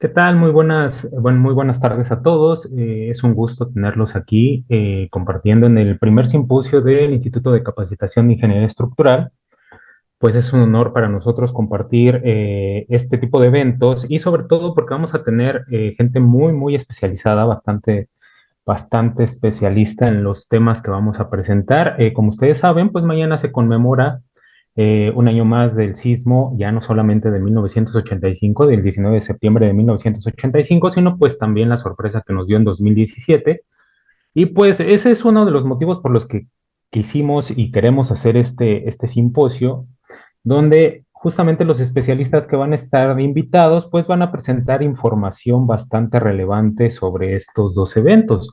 ¿Qué tal? Muy buenas tardes a todos. Es un gusto tenerlos aquí compartiendo en el primer simposio del Instituto de Capacitación de Ingeniería Estructural. Pues es un honor para nosotros compartir este tipo de eventos y sobre todo porque vamos a tener gente muy especializada, bastante especialista en los temas que vamos a presentar. Como ustedes saben, pues mañana se conmemora un año más del sismo, ya no solamente de 1985, del 19 de septiembre de 1985, sino pues también la sorpresa que nos dio en 2017. Y pues ese es uno de los motivos por los que quisimos y queremos hacer este simposio, donde justamente los especialistas que van a estar invitados, pues van a presentar información bastante relevante sobre estos dos eventos.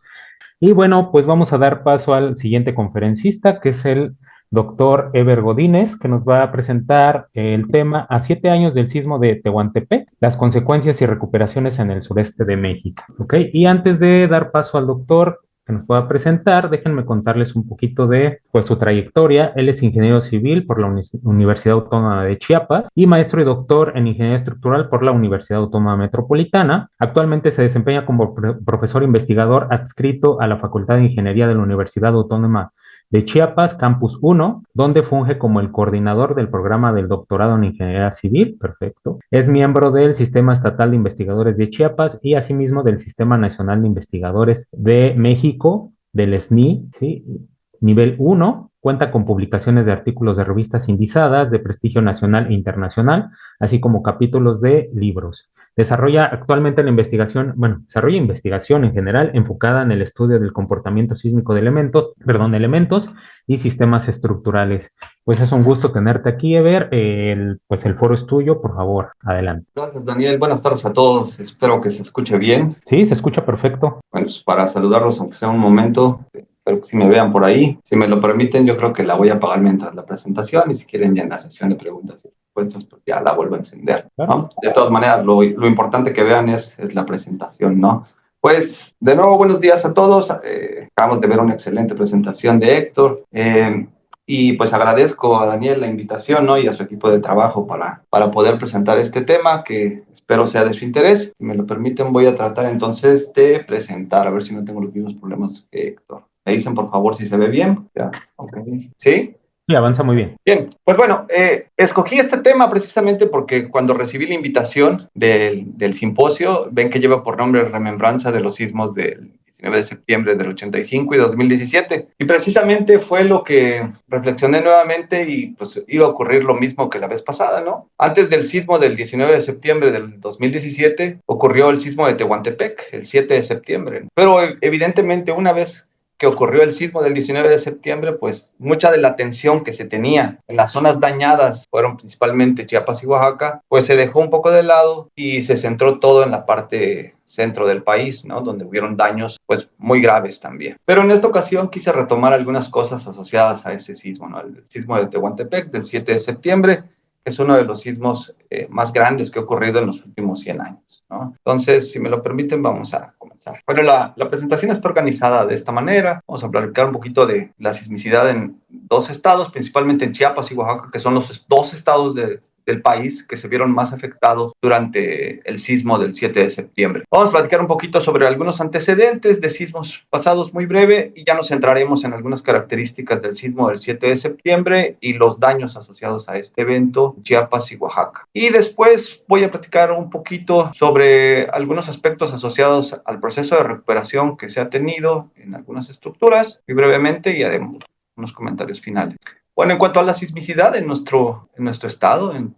Y bueno, pues vamos a dar paso al siguiente conferencista, que es el doctor Ever Godínez, que nos va a presentar el tema a 7 años del sismo de Tehuantepec, las consecuencias y recuperaciones en el sureste de México. ¿Ok? Y antes de dar paso al doctor que nos pueda presentar, déjenme contarles un poquito de pues, su trayectoria. Él es ingeniero civil por la Universidad Autónoma de Chiapas y maestro y doctor en ingeniería estructural por la Universidad Autónoma Metropolitana. Actualmente se desempeña como profesor investigador adscrito a la Facultad de Ingeniería de la Universidad Autónoma de Chiapas, Campus 1, donde funge como el coordinador del programa del doctorado en Ingeniería Civil. Perfecto. Es miembro del Sistema Estatal de Investigadores de Chiapas y asimismo del Sistema Nacional de Investigadores de México, del SNI, ¿sí? Nivel 1. Cuenta con publicaciones de artículos de revistas indizadas de prestigio nacional e internacional, así como capítulos de libros. Desarrolla actualmente desarrolla investigación en general enfocada en el estudio del comportamiento sísmico de elementos y sistemas estructurales. Pues es un gusto tenerte aquí, Ever. Pues el foro es tuyo, por favor, adelante. Gracias, Daniel. Buenas tardes a todos. Espero que se escuche bien. Sí, se escucha perfecto. Bueno, pues para saludarlos, aunque sea un momento, espero que si me vean por ahí. Si me lo permiten, yo creo que la voy a apagar mientras la presentación y si quieren ya en la sesión de preguntas y respuestas, pues ya la vuelvo a encender, Claro. ¿no? De todas maneras, lo importante que vean es la presentación, ¿no? Pues, de nuevo, buenos días a todos. Acabamos de ver una excelente presentación de Héctor. Y pues agradezco a Daniel la invitación, ¿no? Y a su equipo de trabajo para poder presentar este tema que espero sea de su interés. Si me lo permiten, voy a tratar entonces de presentar, a ver si no tengo los mismos problemas que Héctor. Me dicen por favor si se ve bien. Ya, ok. ¿Sí? Sí, avanza muy bien. Bien, pues bueno, escogí este tema precisamente porque cuando recibí la invitación del simposio, ven que lleva por nombre Remembranza de los sismos del 19 de septiembre del 85 y 2017. Y precisamente fue lo que reflexioné nuevamente y pues iba a ocurrir lo mismo que la vez pasada, ¿no? Antes del sismo del 19 de septiembre del 2017 ocurrió el sismo de Tehuantepec, el 7 de septiembre. Pero evidentemente una vez que ocurrió el sismo del 19 de septiembre, pues mucha de la atención que se tenía en las zonas dañadas, fueron principalmente Chiapas y Oaxaca, pues se dejó un poco de lado y se centró todo en la parte centro del país, ¿no? Donde hubieron daños pues muy graves también. Pero en esta ocasión quise retomar algunas cosas asociadas a ese sismo, ¿no? El sismo de Tehuantepec del 7 de septiembre, que es uno de los sismos más grandes que ha ocurrido en los últimos 100 años, ¿no? Entonces, si me lo permiten, vamos a comenzar. Bueno, la presentación está organizada de esta manera. Vamos a platicar un poquito de la sismicidad en dos estados, principalmente en Chiapas y Oaxaca, que son los dos estados del país que se vieron más afectados durante el sismo del 7 de septiembre. Vamos a platicar un poquito sobre algunos antecedentes de sismos pasados muy breve y ya nos centraremos en algunas características del sismo del 7 de septiembre y los daños asociados a este evento en Chiapas y Oaxaca. Y después voy a platicar un poquito sobre algunos aspectos asociados al proceso de recuperación que se ha tenido en algunas estructuras, y brevemente y haremos unos comentarios finales. Bueno, en cuanto a la sismicidad en nuestro estado, en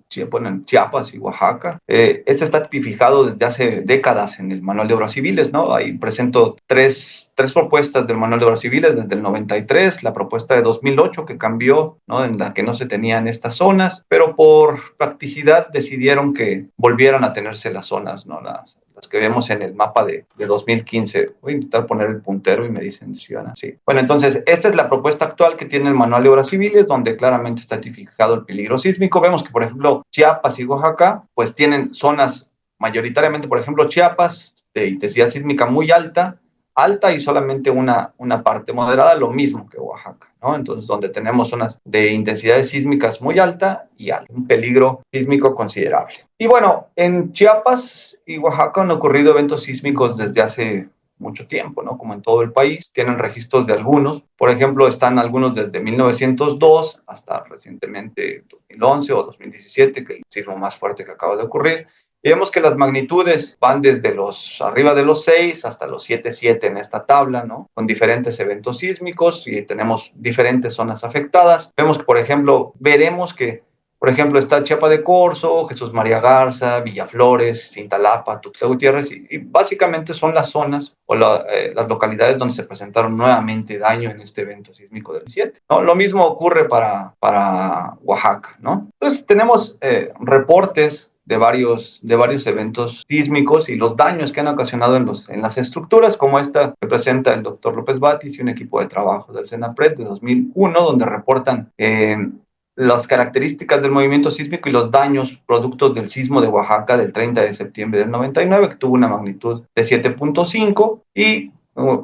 Chiapas y Oaxaca, este está tipificado desde hace décadas en el Manual de Obras Civiles, ¿no? Ahí presento tres propuestas del Manual de Obras Civiles desde el 93, la propuesta de 2008 que cambió, ¿no? En la que no se tenían estas zonas, pero por practicidad decidieron que volvieran a tenerse las zonas, ¿no? Las que vemos en el mapa de 2015. Voy a intentar poner el puntero y me dicen si van así. Bueno, entonces, esta es la propuesta actual que tiene el Manual de Obras Civiles, donde claramente está tipificado el peligro sísmico. Vemos que, por ejemplo, Chiapas y Oaxaca, pues tienen zonas mayoritariamente, por ejemplo, Chiapas, de intensidad sísmica muy alta, alta y solamente una parte moderada, lo mismo que Oaxaca, ¿no? Entonces, donde tenemos zonas de intensidades sísmicas muy alta y alta, un peligro sísmico considerable. Y bueno, en Chiapas y Oaxaca han ocurrido eventos sísmicos desde hace mucho tiempo, ¿no? Como en todo el país, tienen registros de algunos. Por ejemplo, están algunos desde 1902 hasta recientemente 2011 o 2017, que es el sismo más fuerte que acaba de ocurrir. Y vemos que las magnitudes van desde los arriba de los 6 hasta los 7,7 en esta tabla, ¿no? Con diferentes eventos sísmicos y tenemos diferentes zonas afectadas. Vemos que, por ejemplo, veremos que por ejemplo, está Chiapa de Corzo, Jesús María Garza, Villaflores, Cintalapa, Tuxtla Gutiérrez, y básicamente son las zonas o las localidades donde se presentaron nuevamente daño en este evento sísmico del 7. ¿No? Lo mismo ocurre para Oaxaca, ¿no? Entonces, tenemos reportes de varios eventos sísmicos y los daños que han ocasionado en las estructuras, como esta que presenta el doctor López Batis y un equipo de trabajo del CENAPRED de 2001, donde reportan las características del movimiento sísmico y los daños productos del sismo de Oaxaca del 30 de septiembre del 99, que tuvo una magnitud de 7,5 y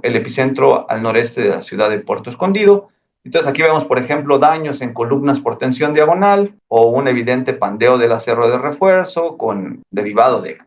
el epicentro al noreste de la ciudad de Puerto Escondido. Entonces aquí vemos, por ejemplo, daños en columnas por tensión diagonal o un evidente pandeo del acero de refuerzo con derivado de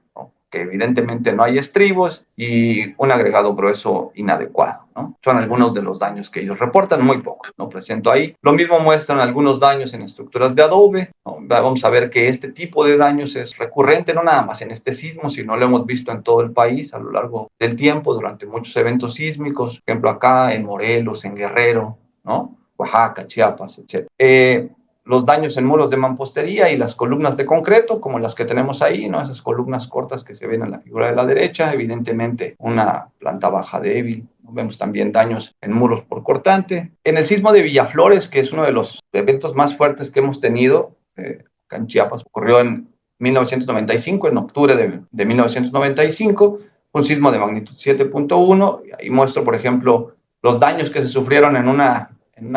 que evidentemente no hay estribos y un agregado grueso inadecuado, ¿no? Son algunos de los daños que ellos reportan, muy pocos, no presento ahí. Lo mismo muestran algunos daños en estructuras de adobe, ¿no? Vamos a ver que este tipo de daños es recurrente, no nada más en este sismo, sino lo hemos visto en todo el país a lo largo del tiempo, durante muchos eventos sísmicos, por ejemplo acá en Morelos, en Guerrero, ¿no? Oaxaca, Chiapas, etc. Los daños en muros de mampostería y las columnas de concreto, como las que tenemos ahí, ¿no? Esas columnas cortas que se ven en la figura de la derecha, evidentemente una planta baja débil. Vemos también daños en muros por cortante. En el sismo de Villaflores, que es uno de los eventos más fuertes que hemos tenido, acá en Chiapas, ocurrió en 1995, en octubre de 1995, un sismo de magnitud 7,1. Ahí muestro, por ejemplo, los daños que se sufrieron en una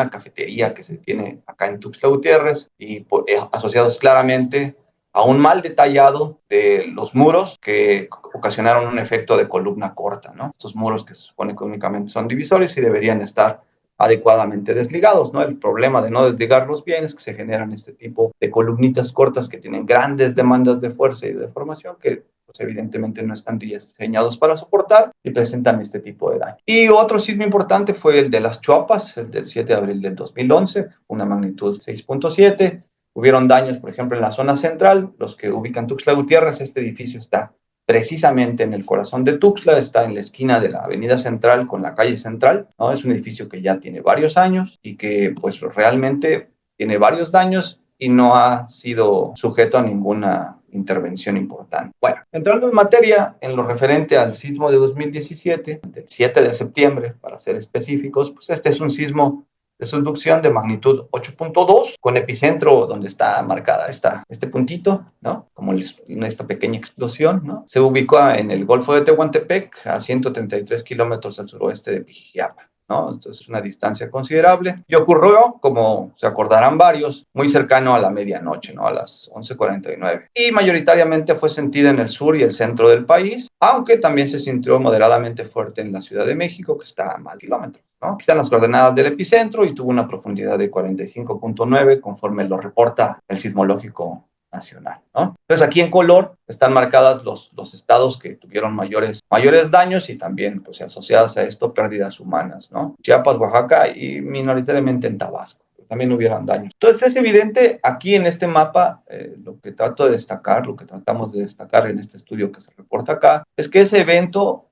cafetería que se tiene acá en Tuxtla Gutiérrez y asociados claramente a un mal detallado de los muros que ocasionaron un efecto de columna corta, ¿no? Estos muros que se supone que únicamente son divisorios y deberían estar adecuadamente desligados, ¿no? El problema de no desligarlos bien es que se generan este tipo de columnitas cortas que tienen grandes demandas de fuerza y de deformación que pues evidentemente no están diseñados para soportar y presentan este tipo de daño. Y otro sismo importante fue el de las Chuapas, el del 7 de abril del 2011, una magnitud 6,7. Hubieron daños, por ejemplo, en la zona central, los que ubican Tuxtla Gutiérrez, este edificio está precisamente en el corazón de Tuxtla, está en la esquina de la avenida Central con la calle Central, ¿no? Es un edificio que ya tiene varios años y que pues realmente tiene varios daños y no ha sido sujeto a ninguna intervención importante. Bueno, entrando en materia, en lo referente al sismo de 2017, del 7 de septiembre, para ser específicos, pues este es un sismo de subducción de magnitud 8,2, con epicentro donde está marcada este puntito, ¿no? Como esta pequeña explosión, ¿no? Se ubicó en el Golfo de Tehuantepec, a 133 kilómetros al suroeste de Pijijiapa, ¿no? Entonces es una distancia considerable. Y ocurrió, como se acordarán varios, muy cercano a la medianoche, ¿no? A las 11:49. Y mayoritariamente fue sentida en el sur y el centro del país, aunque también se sintió moderadamente fuerte en la Ciudad de México, que está a más kilómetros, ¿no? Aquí están las coordenadas del epicentro y tuvo una profundidad de 45,9 conforme lo reporta el Sismológico Nacional, ¿no? Entonces aquí en color están marcadas los estados que tuvieron mayores daños y también pues asociadas a esto pérdidas humanas, ¿no? Chiapas, Oaxaca y minoritariamente en Tabasco también hubieran daños. Entonces es evidente aquí en este mapa, lo que trato de destacar, lo que tratamos de destacar en este estudio que se reporta acá, es que ese evento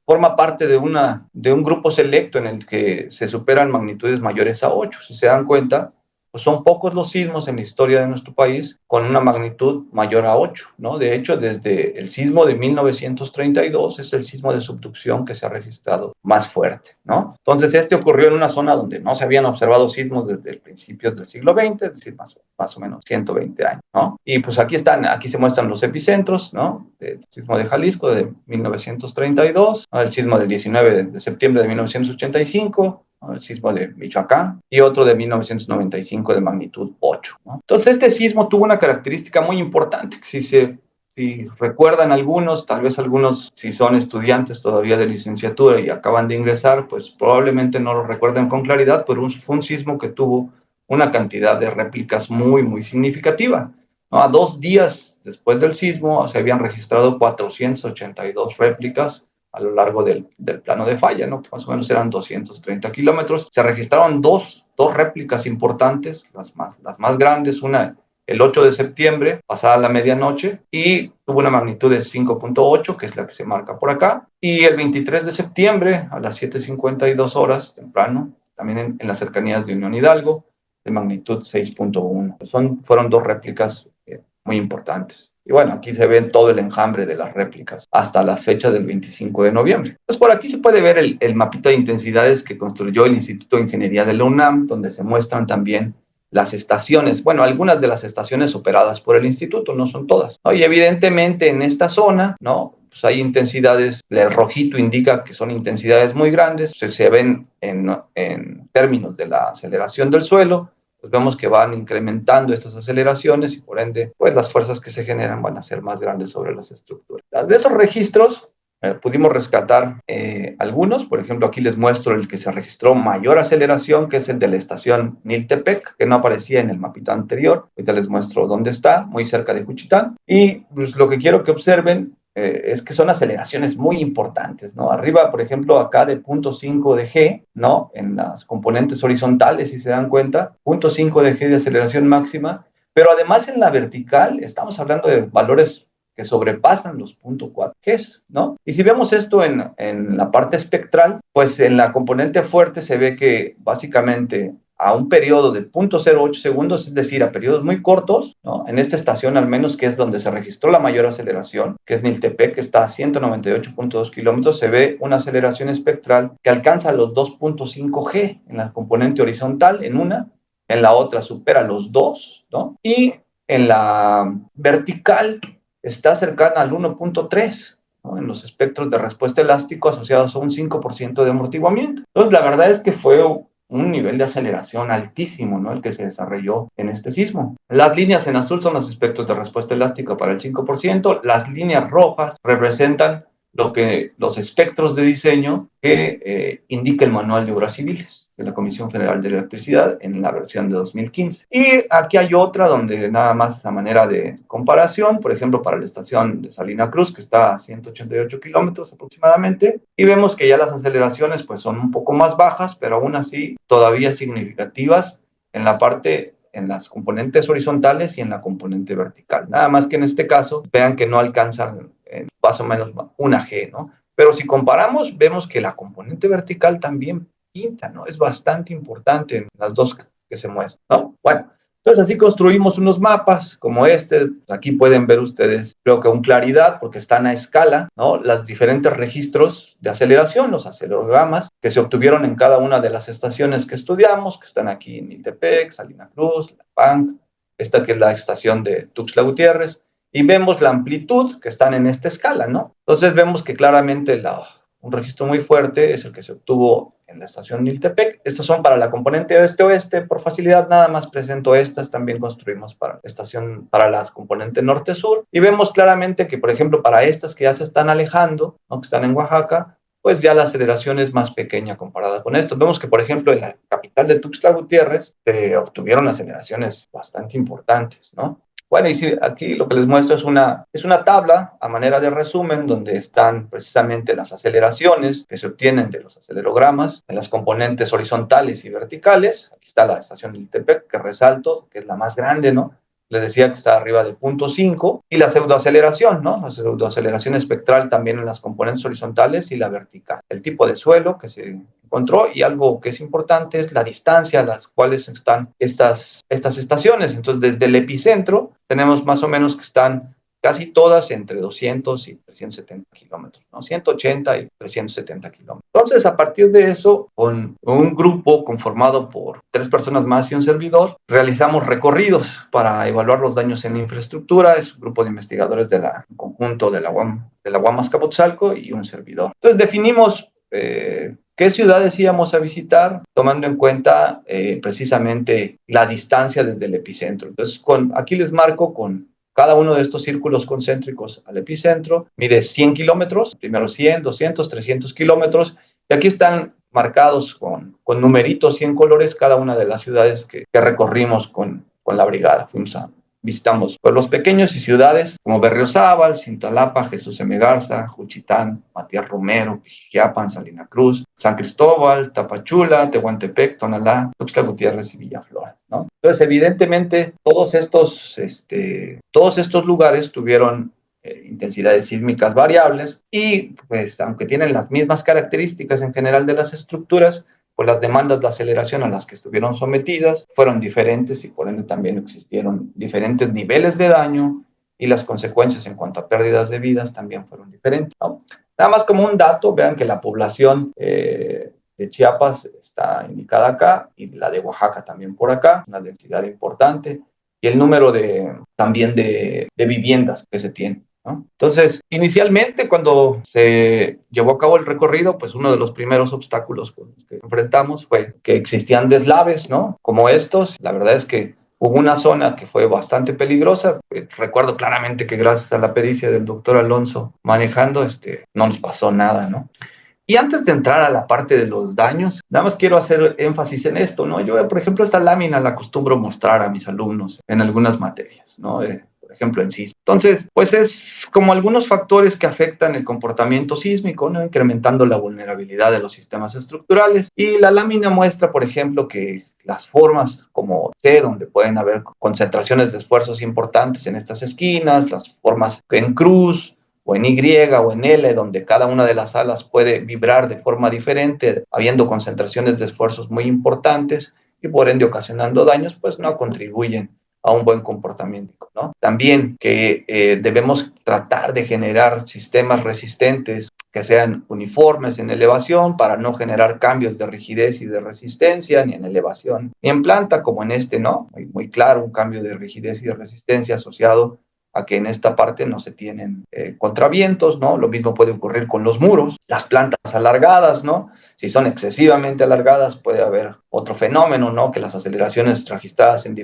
forma parte de un grupo selecto en el que se superan magnitudes mayores a 8. Si se dan cuenta, pues son pocos los sismos en la historia de nuestro país con una magnitud mayor a 8, ¿no? De hecho, desde el sismo de 1932 es el sismo de subducción que se ha registrado más fuerte, ¿no? Entonces, este ocurrió en una zona donde no se habían observado sismos desde principios del siglo XX, es decir, más o menos 120 años, ¿no? Y pues aquí se muestran los epicentros, ¿no? El sismo de Jalisco de 1932, ¿no? El sismo del 19 de septiembre de 1985, ¿no? El sismo de Michoacán y otro de 1995 de magnitud 8, ¿no? Entonces este sismo tuvo una característica muy importante, que si se Si recuerdan algunos, tal vez algunos, si son estudiantes todavía de licenciatura y acaban de ingresar, pues probablemente no lo recuerden con claridad, pero fue un sismo que tuvo una cantidad de réplicas muy, muy significativa, ¿no? A 2 días después del sismo se habían registrado 482 réplicas a lo largo del plano de falla, ¿no? Que más o menos eran 230 kilómetros. Se registraron dos réplicas importantes, las más grandes, una el 8 de septiembre, pasada la medianoche, y tuvo una magnitud de 5.8, que es la que se marca por acá, y el 23 de septiembre, a las 7:52 horas, temprano, también en las cercanías de Unión Hidalgo, de magnitud 6.1. Fueron dos réplicas muy importantes. Y bueno, aquí se ve todo el enjambre de las réplicas hasta la fecha del 25 de noviembre. Pues por aquí se puede ver el mapita de intensidades que construyó el Instituto de Ingeniería de la UNAM, donde se muestran también las estaciones, bueno, algunas de las estaciones operadas por el instituto, no son todas, ¿no? Y evidentemente en esta zona, ¿no? Pues hay intensidades, el rojito indica que son intensidades muy grandes, se ven en términos de la aceleración del suelo, pues vemos que van incrementando estas aceleraciones y por ende, pues las fuerzas que se generan van a ser más grandes sobre las estructuras. De esos registros, pudimos rescatar algunos, por ejemplo, aquí les muestro el que se registró mayor aceleración, que es el de la estación Niltepec, que no aparecía en el mapita anterior. Ahorita les muestro dónde está, muy cerca de Juchitán. Y pues, lo que quiero que observen es que son aceleraciones muy importantes, ¿no? Arriba, por ejemplo, acá de 0.5 de G, ¿no? En las componentes horizontales, si se dan cuenta, 0.5 de G de aceleración máxima, pero además en la vertical estamos hablando de valores que sobrepasan los 0.4 Gs, ¿no? Y si vemos esto en la parte espectral, pues en la componente fuerte se ve que básicamente a un periodo de 0.08 segundos, es decir, a periodos muy cortos, ¿no? En esta estación al menos, que es donde se registró la mayor aceleración, que es Niltepec, que está a 198.2 kilómetros, se ve una aceleración espectral que alcanza los 2.5 G en la componente horizontal, en la otra supera los 2, ¿no? Y en la vertical está cercana al 1.3, ¿no? En los espectros de respuesta elástico asociados a un 5% de amortiguamiento. Entonces, la verdad es que fue un nivel de aceleración altísimo, ¿no? El que se desarrolló en este sismo. Las líneas en azul son los espectros de respuesta elástica para el 5%, las líneas rojas representan los espectros de diseño que indica el Manual de Obras Civiles de la Comisión Federal de Electricidad en la versión de 2015. Y aquí hay otra donde nada más a manera de comparación, por ejemplo, para la estación de Salina Cruz, que está a 188 kilómetros aproximadamente, y vemos que ya las aceleraciones pues son un poco más bajas, pero aún así todavía significativas en las componentes horizontales y en la componente vertical. Nada más que en este caso, vean que no alcanzan más o menos una G, ¿no? Pero si comparamos, vemos que la componente vertical también pinta, ¿no? Es bastante importante en las dos que se muestran, ¿no? Bueno, entonces así construimos unos mapas como este. Aquí pueden ver ustedes, creo que con claridad, porque están a escala, ¿no? Los diferentes registros de aceleración, los acelerogramas que se obtuvieron en cada una de las estaciones que estudiamos, que están aquí en Niltepec, Salina Cruz, La Panc, esta que es la estación de Tuxtla Gutiérrez, y vemos la amplitud que están en esta escala, ¿no? Entonces vemos que claramente un registro muy fuerte es el que se obtuvo en la estación Niltepec. Estas son para la componente oeste-oeste. Por facilidad nada más presento estas. También construimos para la componente norte-sur. Y vemos claramente que, por ejemplo, para estas que ya se están alejando, ¿no? Que están en Oaxaca, pues ya la aceleración es más pequeña comparada con esto. Vemos que, por ejemplo, en la capital de Tuxtla Gutiérrez se obtuvieron aceleraciones bastante importantes, ¿no? Bueno, y sí, aquí lo que les muestro es una tabla a manera de resumen donde están precisamente las aceleraciones que se obtienen de los acelerogramas en las componentes horizontales y verticales. Aquí está la estación Iltepec, que resalto, que es la más grande, ¿no? Les decía que está arriba de 0.5, y la pseudoaceleración, ¿no? La pseudoaceleración espectral también en las componentes horizontales y la vertical. El tipo de suelo que se encontró, y algo que es importante es la distancia a las cuales están estas estaciones. Entonces, desde el epicentro tenemos más o menos que están casi todas entre 200 y 370 kilómetros, ¿no? 180 y 370 kilómetros. Entonces, a partir de eso, con un grupo conformado por 3 personas más y un servidor, realizamos recorridos para evaluar los daños en la infraestructura. Es un grupo de investigadores del conjunto de la UAM Azcapotzalco y un servidor. Entonces, definimos qué ciudades íbamos a visitar, tomando en cuenta precisamente la distancia desde el epicentro. Entonces, aquí les marco con Cada uno de estos círculos concéntricos al epicentro mide 100 kilómetros, primero 100, 200, 300 kilómetros, y aquí están marcados con numeritos y en colores cada una de las ciudades que recorrimos con la brigada. Visitamos pueblos pequeños y ciudades como Berriozábal, Cintalapa, Jesús M. Garza, Juchitán, Matías Romero, Pijijiapan, Salina Cruz, San Cristóbal, Tapachula, Tehuantepec, Tonalá, Tuxtla Gutiérrez y Villaflores, ¿no? Entonces, evidentemente, todos estos lugares tuvieron intensidades sísmicas variables y, pues, aunque tienen las mismas características en general de las estructuras, pues las demandas de aceleración a las que estuvieron sometidas fueron diferentes y por ende también existieron diferentes niveles de daño y las consecuencias en cuanto a pérdidas de vidas también fueron diferentes, ¿no? Nada más como un dato, vean que la población de Chiapas está indicada acá y la de Oaxaca también por acá, una densidad importante y el número también de viviendas que se tiene, ¿no? Entonces, inicialmente cuando se llevó a cabo el recorrido, pues uno de los primeros obstáculos con los que enfrentamos fue que existían deslaves, ¿no? Como estos. La verdad es que hubo una zona que fue bastante peligrosa. Recuerdo claramente que gracias a la pericia del doctor Alonso manejando, no nos pasó nada, ¿no? Y antes de entrar a la parte de los daños, nada más quiero hacer énfasis en esto, ¿no? Yo, por ejemplo, esta lámina la acostumbro mostrar a mis alumnos en algunas materias, ¿no? Por ejemplo, en sismo. Entonces, pues es como algunos factores que afectan el comportamiento sísmico, ¿no? Incrementando la vulnerabilidad de los sistemas estructurales. Y la lámina muestra, por ejemplo, que las formas como T, donde pueden haber concentraciones de esfuerzos importantes en estas esquinas, las formas en cruz, o en Y o en L, donde cada una de las alas puede vibrar de forma diferente, habiendo concentraciones de esfuerzos muy importantes y por ende ocasionando daños, pues no contribuyen a un buen comportamiento, ¿no? También que debemos tratar de generar sistemas resistentes que sean uniformes en elevación para no generar cambios de rigidez y de resistencia ni en elevación ni en planta, como en ¿no? Muy claro, un cambio de rigidez y de resistencia asociado a que en esta parte no se tienen contravientos, ¿no? Lo mismo puede ocurrir con los muros, las plantas alargadas, ¿no? Si son excesivamente alargadas puede haber otro fenómeno, ¿no? Que las aceleraciones registradas en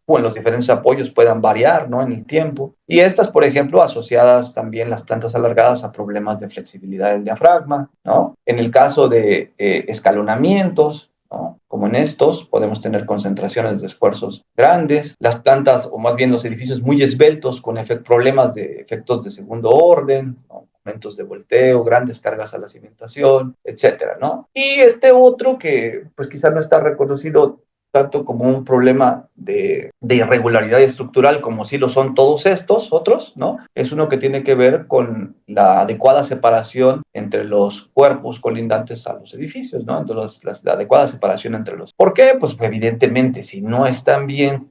los diferentes apoyos puedan variar, ¿no? En el tiempo. Y estas, por ejemplo, asociadas también las plantas alargadas a problemas de flexibilidad del diafragma, ¿no? En el caso de escalonamientos, ¿no? Como en estos, podemos tener concentraciones de esfuerzos grandes, las plantas, o más bien los edificios muy esbeltos, con problemas de efectos de segundo orden, ¿no? Momentos de volteo, grandes cargas a la cimentación, etcétera, ¿no? Y otro que, pues quizás no está reconocido tanto como un problema de irregularidad estructural como sí lo son todos estos otros, ¿no? Es uno que tiene que ver con la adecuada separación entre los cuerpos colindantes a los edificios, ¿no? Entonces, la adecuada separación entre los... ¿Por qué? Pues evidentemente, si no están bien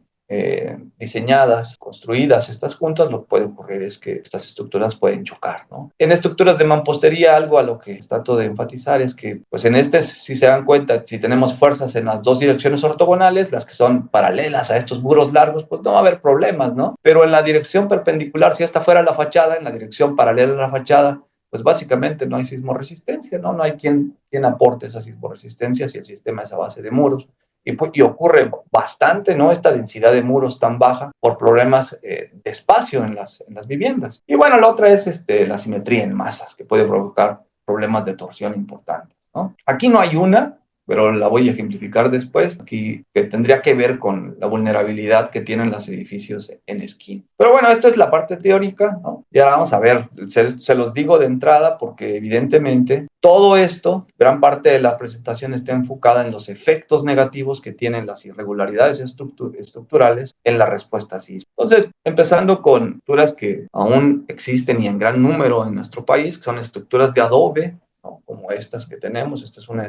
diseñadas, construidas estas juntas, lo que puede ocurrir es que estas estructuras pueden chocar, ¿no? En estructuras de mampostería, algo a lo que trato de enfatizar es que, pues en si se dan cuenta, si tenemos fuerzas en las dos direcciones ortogonales, las que son paralelas a estos muros largos, pues no va a haber problemas, ¿no? Pero en la dirección perpendicular, si esta fuera la fachada, en la dirección paralela a la fachada, pues básicamente no hay sismoresistencia, ¿no? No hay quien aporte esa sismoresistencia si el sistema es a base de muros. Y ocurre bastante, ¿no? Esta densidad de muros tan baja por problemas de espacio en las viviendas. Y bueno, la otra es la simetría en masas, que puede provocar problemas de torsión importantes, ¿no? Aquí no hay una, pero la voy a ejemplificar después, aquí que tendría que ver con la vulnerabilidad que tienen los edificios en esquina. Pero bueno, esta es la parte teórica, ¿no? Ya vamos a ver, se los digo de entrada porque evidentemente todo esto, gran parte de la presentación está enfocada en los efectos negativos que tienen las irregularidades estructurales en la respuesta sísmica. Entonces, empezando con estructuras que aún existen y en gran número en nuestro país, que son estructuras de adobe, ¿no? Como estas que tenemos, esta es una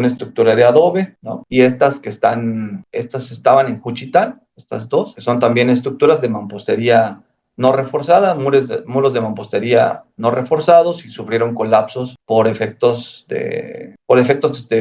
estructura de adobe, ¿no? Y estas estaban en Juchitán, estas dos, que son también estructuras de mampostería no reforzada, muros de mampostería no reforzados y sufrieron colapsos por efectos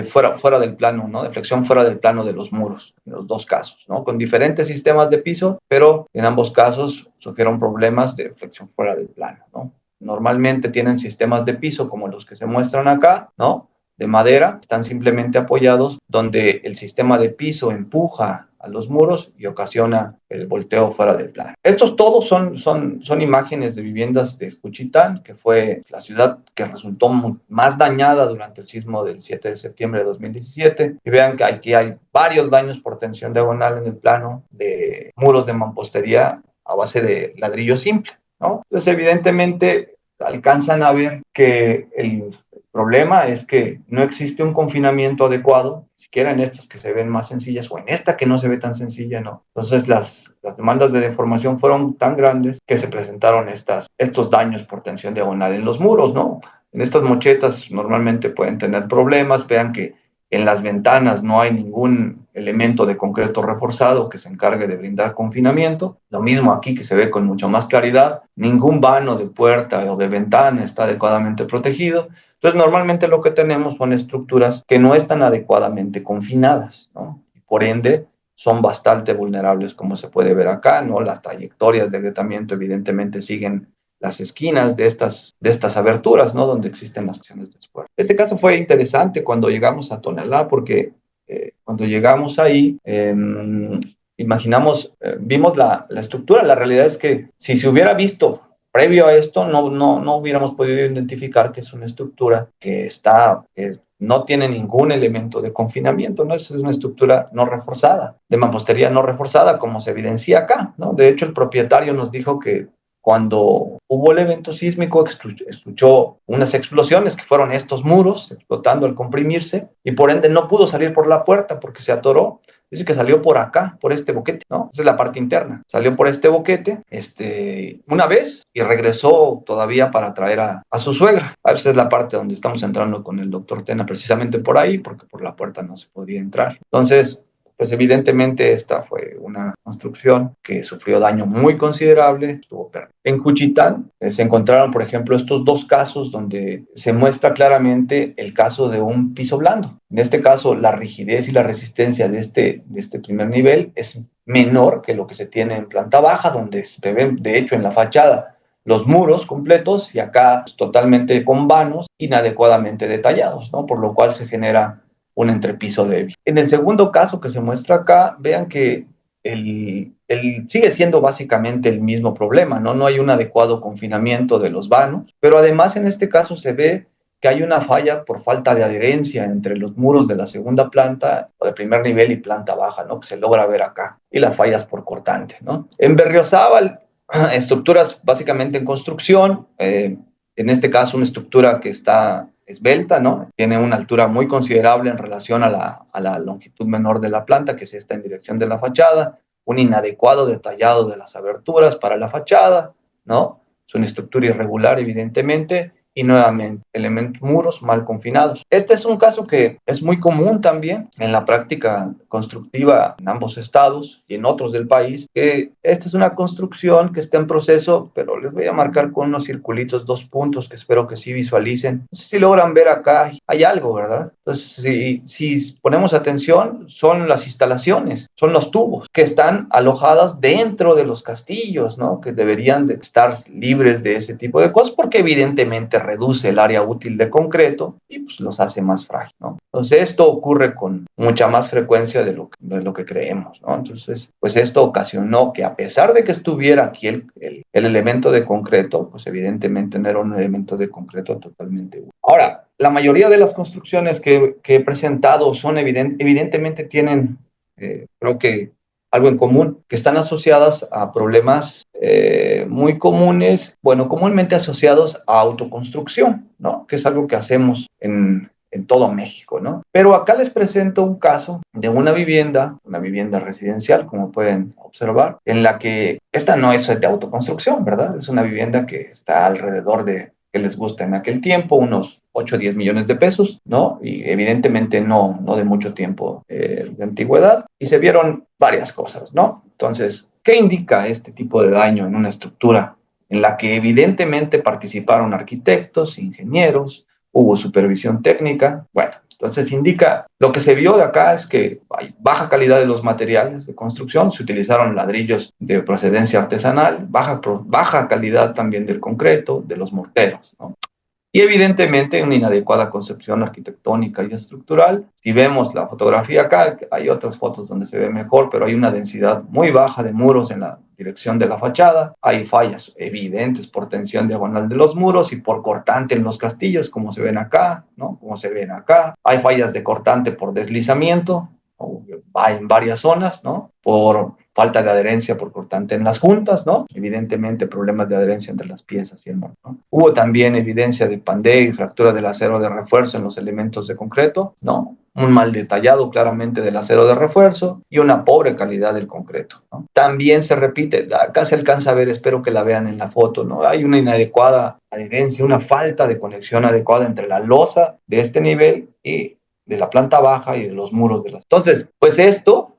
fuera del plano, ¿no? De flexión fuera del plano de los muros, en los dos casos, ¿no? Con diferentes sistemas de piso, pero en ambos casos sufrieron problemas de flexión fuera del plano, ¿no? Normalmente tienen sistemas de piso como los que se muestran acá, ¿no? De madera, están simplemente apoyados donde el sistema de piso empuja a los muros y ocasiona el volteo fuera del plano. Estos todos son imágenes de viviendas de Juchitán, que fue la ciudad que resultó más dañada durante el sismo del 7 de septiembre de 2017. Y vean que aquí hay varios daños por tensión diagonal en el plano de muros de mampostería a base de ladrillo simple, ¿no? Entonces, evidentemente, alcanzan a ver que el problema es que no existe un confinamiento adecuado, ni siquiera en estas que se ven más sencillas o en esta que no se ve tan sencilla, ¿no? Entonces las demandas de deformación fueron tan grandes que se presentaron estos daños por tensión diagonal en los muros, ¿no? En estas mochetas normalmente pueden tener problemas, vean que en las ventanas no hay ningún elemento de concreto reforzado que se encargue de brindar confinamiento. Lo mismo aquí, que se ve con mucha más claridad. Ningún vano de puerta o de ventana está adecuadamente protegido. Entonces, normalmente lo que tenemos son estructuras que no están adecuadamente confinadas, ¿no? Y por ende, son bastante vulnerables, como se puede ver acá, ¿no? Las trayectorias de agrietamiento evidentemente siguen las esquinas de estas aberturas, ¿no? Donde existen las acciones de esfuerzo. Este caso fue interesante cuando llegamos a Tonalá, porque cuando llegamos ahí, vimos la estructura. La realidad es que si se hubiera visto previo a esto, no hubiéramos podido identificar que es una estructura que no tiene ningún elemento de confinamiento, ¿no? Es una estructura no reforzada, de mampostería no reforzada, como se evidencia acá, ¿no? De hecho, el propietario nos dijo que cuando hubo el evento sísmico, escuchó unas explosiones que fueron estos muros explotando al comprimirse y por ende no pudo salir por la puerta porque se atoró. Dice que salió por acá, por este boquete, ¿no? Esa es la parte interna. Salió por este boquete una vez y regresó todavía para traer a su suegra. A veces es la parte donde estamos entrando con el doctor Tena, precisamente por ahí, porque por la puerta no se podía entrar. Entonces, pues evidentemente esta fue una construcción que sufrió daño muy considerable. En Juchitán se encontraron, por ejemplo, estos dos casos donde se muestra claramente el caso de un piso blando. En este caso, la rigidez y la resistencia de este primer nivel es menor que lo que se tiene en planta baja, donde se ven, de hecho, en la fachada los muros completos y acá totalmente con vanos inadecuadamente detallados, ¿no? Por lo cual se genera un entrepiso débil. En el segundo caso que se muestra acá, vean que sigue siendo básicamente el mismo problema, ¿no? No hay un adecuado confinamiento de los vanos, pero además en este caso se ve que hay una falla por falta de adherencia entre los muros de la segunda planta o de primer nivel y planta baja, ¿no? Que se logra ver acá, y las fallas por cortante, ¿no? En Berriozábal, estructuras básicamente en construcción, en este caso una estructura que está esbelta, ¿no? Tiene una altura muy considerable en relación a la longitud menor de la planta, que es esta en dirección de la fachada, un inadecuado detallado de las aberturas para la fachada, ¿no? Es una estructura irregular, evidentemente, y nuevamente elementos muros mal confinados. Este es un caso que es muy común también en la práctica constructiva en ambos estados y en otros del país, que esta es una construcción que está en proceso, pero les voy a marcar con unos circulitos 2 puntos que espero que sí visualicen. No sé si logran ver acá, hay algo, ¿verdad? Entonces, si ponemos atención, son las instalaciones, son los tubos que están alojados dentro de los castillos, ¿no? Que deberían de estar libres de ese tipo de cosas porque evidentemente reduce el área útil de concreto y pues los hace más frágiles, ¿no? Entonces esto ocurre con mucha más frecuencia de lo que creemos, ¿no? Entonces, pues esto ocasionó que a pesar de que estuviera aquí el elemento de concreto, pues evidentemente no era un elemento de concreto totalmente útil. Ahora, la mayoría de las construcciones que he presentado son evidentemente tienen, creo que algo en común, que están asociadas a problemas muy comunes, bueno, comúnmente asociados a autoconstrucción, ¿no? Que es algo que hacemos en todo México, ¿no? Pero acá les presento un caso de una vivienda residencial, como pueden observar, en la que esta no es de autoconstrucción, ¿verdad? Es una vivienda que está alrededor de, que les gusta en aquel tiempo, unos 8 o 10 millones de pesos, ¿no? Y evidentemente no de mucho tiempo de antigüedad. Y se vieron varias cosas, ¿no? Entonces, ¿qué indica este tipo de daño en una estructura en la que evidentemente participaron arquitectos, ingenieros, hubo supervisión técnica? Bueno, entonces indica, lo que se vio de acá es que hay baja calidad de los materiales de construcción, se utilizaron ladrillos de procedencia artesanal, baja calidad también del concreto, de los morteros, ¿no? Y evidentemente una inadecuada concepción arquitectónica y estructural. Si vemos la fotografía acá, hay otras fotos donde se ve mejor, pero hay una densidad muy baja de muros en la dirección de la fachada. Hay fallas evidentes por tensión diagonal de los muros y por cortante en los castillos, como se ven acá, ¿no? Como se ven acá. Hay fallas de cortante por deslizamiento, va en varias zonas, ¿no? Por falta de adherencia por cortante en las juntas, ¿no? Evidentemente problemas de adherencia entre las piezas y el molde, ¿no? Hubo también evidencia de pandeo y fractura del acero de refuerzo en los elementos de concreto, ¿no? Un mal detallado claramente del acero de refuerzo y una pobre calidad del concreto, ¿no? También se repite, acá se alcanza a ver, espero que la vean en la foto, ¿no? Hay una inadecuada adherencia, una falta de conexión adecuada entre la losa de este nivel y de la planta baja y de los muros de las... Entonces, pues esto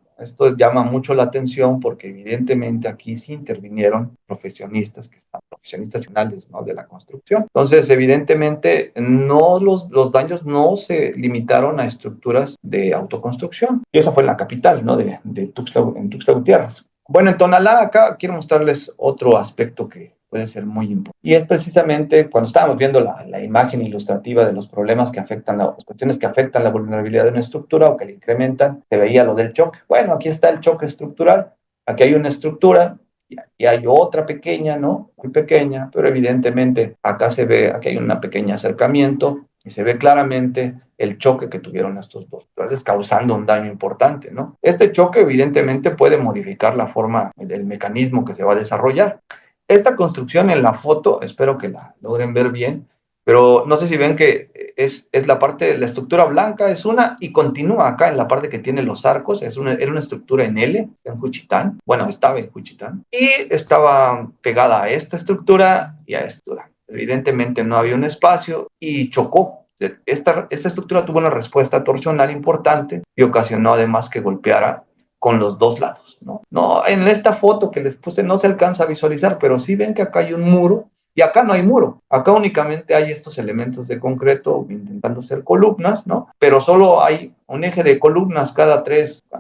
llama mucho la atención porque evidentemente aquí sí intervinieron profesionistas que están profesionales, ¿no? De la construcción. Entonces, evidentemente, no los daños no se limitaron a estructuras de autoconstrucción. Y esa fue en la capital, ¿no? De Tuxtla Gutiérrez. Bueno, en Tonalá acá quiero mostrarles otro aspecto que puede ser muy importante. Y es precisamente cuando estábamos viendo la imagen ilustrativa de los problemas que afectan, las cuestiones que afectan la vulnerabilidad de una estructura o que la incrementan, se veía lo del choque. Bueno, aquí está el choque estructural. Aquí hay una estructura y hay otra pequeña, ¿no? Muy pequeña, pero evidentemente acá se ve, aquí hay un pequeño acercamiento y se ve claramente el choque que tuvieron estos dos naturales, causando un daño importante, ¿no? Este choque evidentemente puede modificar la forma del mecanismo que se va a desarrollar. Esta construcción en la foto, espero que la logren ver bien, pero no sé si ven que es la parte, la estructura blanca es una y continúa acá en la parte que tiene los arcos, era una estructura en L, en Juchitán, bueno, estaba en Juchitán, y estaba pegada a esta estructura y a esta estructura. Evidentemente no había un espacio y chocó. Esta estructura tuvo una respuesta torsional importante y ocasionó además que golpeara con los dos lados, ¿no? No, en esta foto que les puse no se alcanza a visualizar, pero sí ven que acá hay un muro y acá no hay muro. Acá únicamente hay estos elementos de concreto intentando ser columnas, ¿no? Pero solo hay un eje de columnas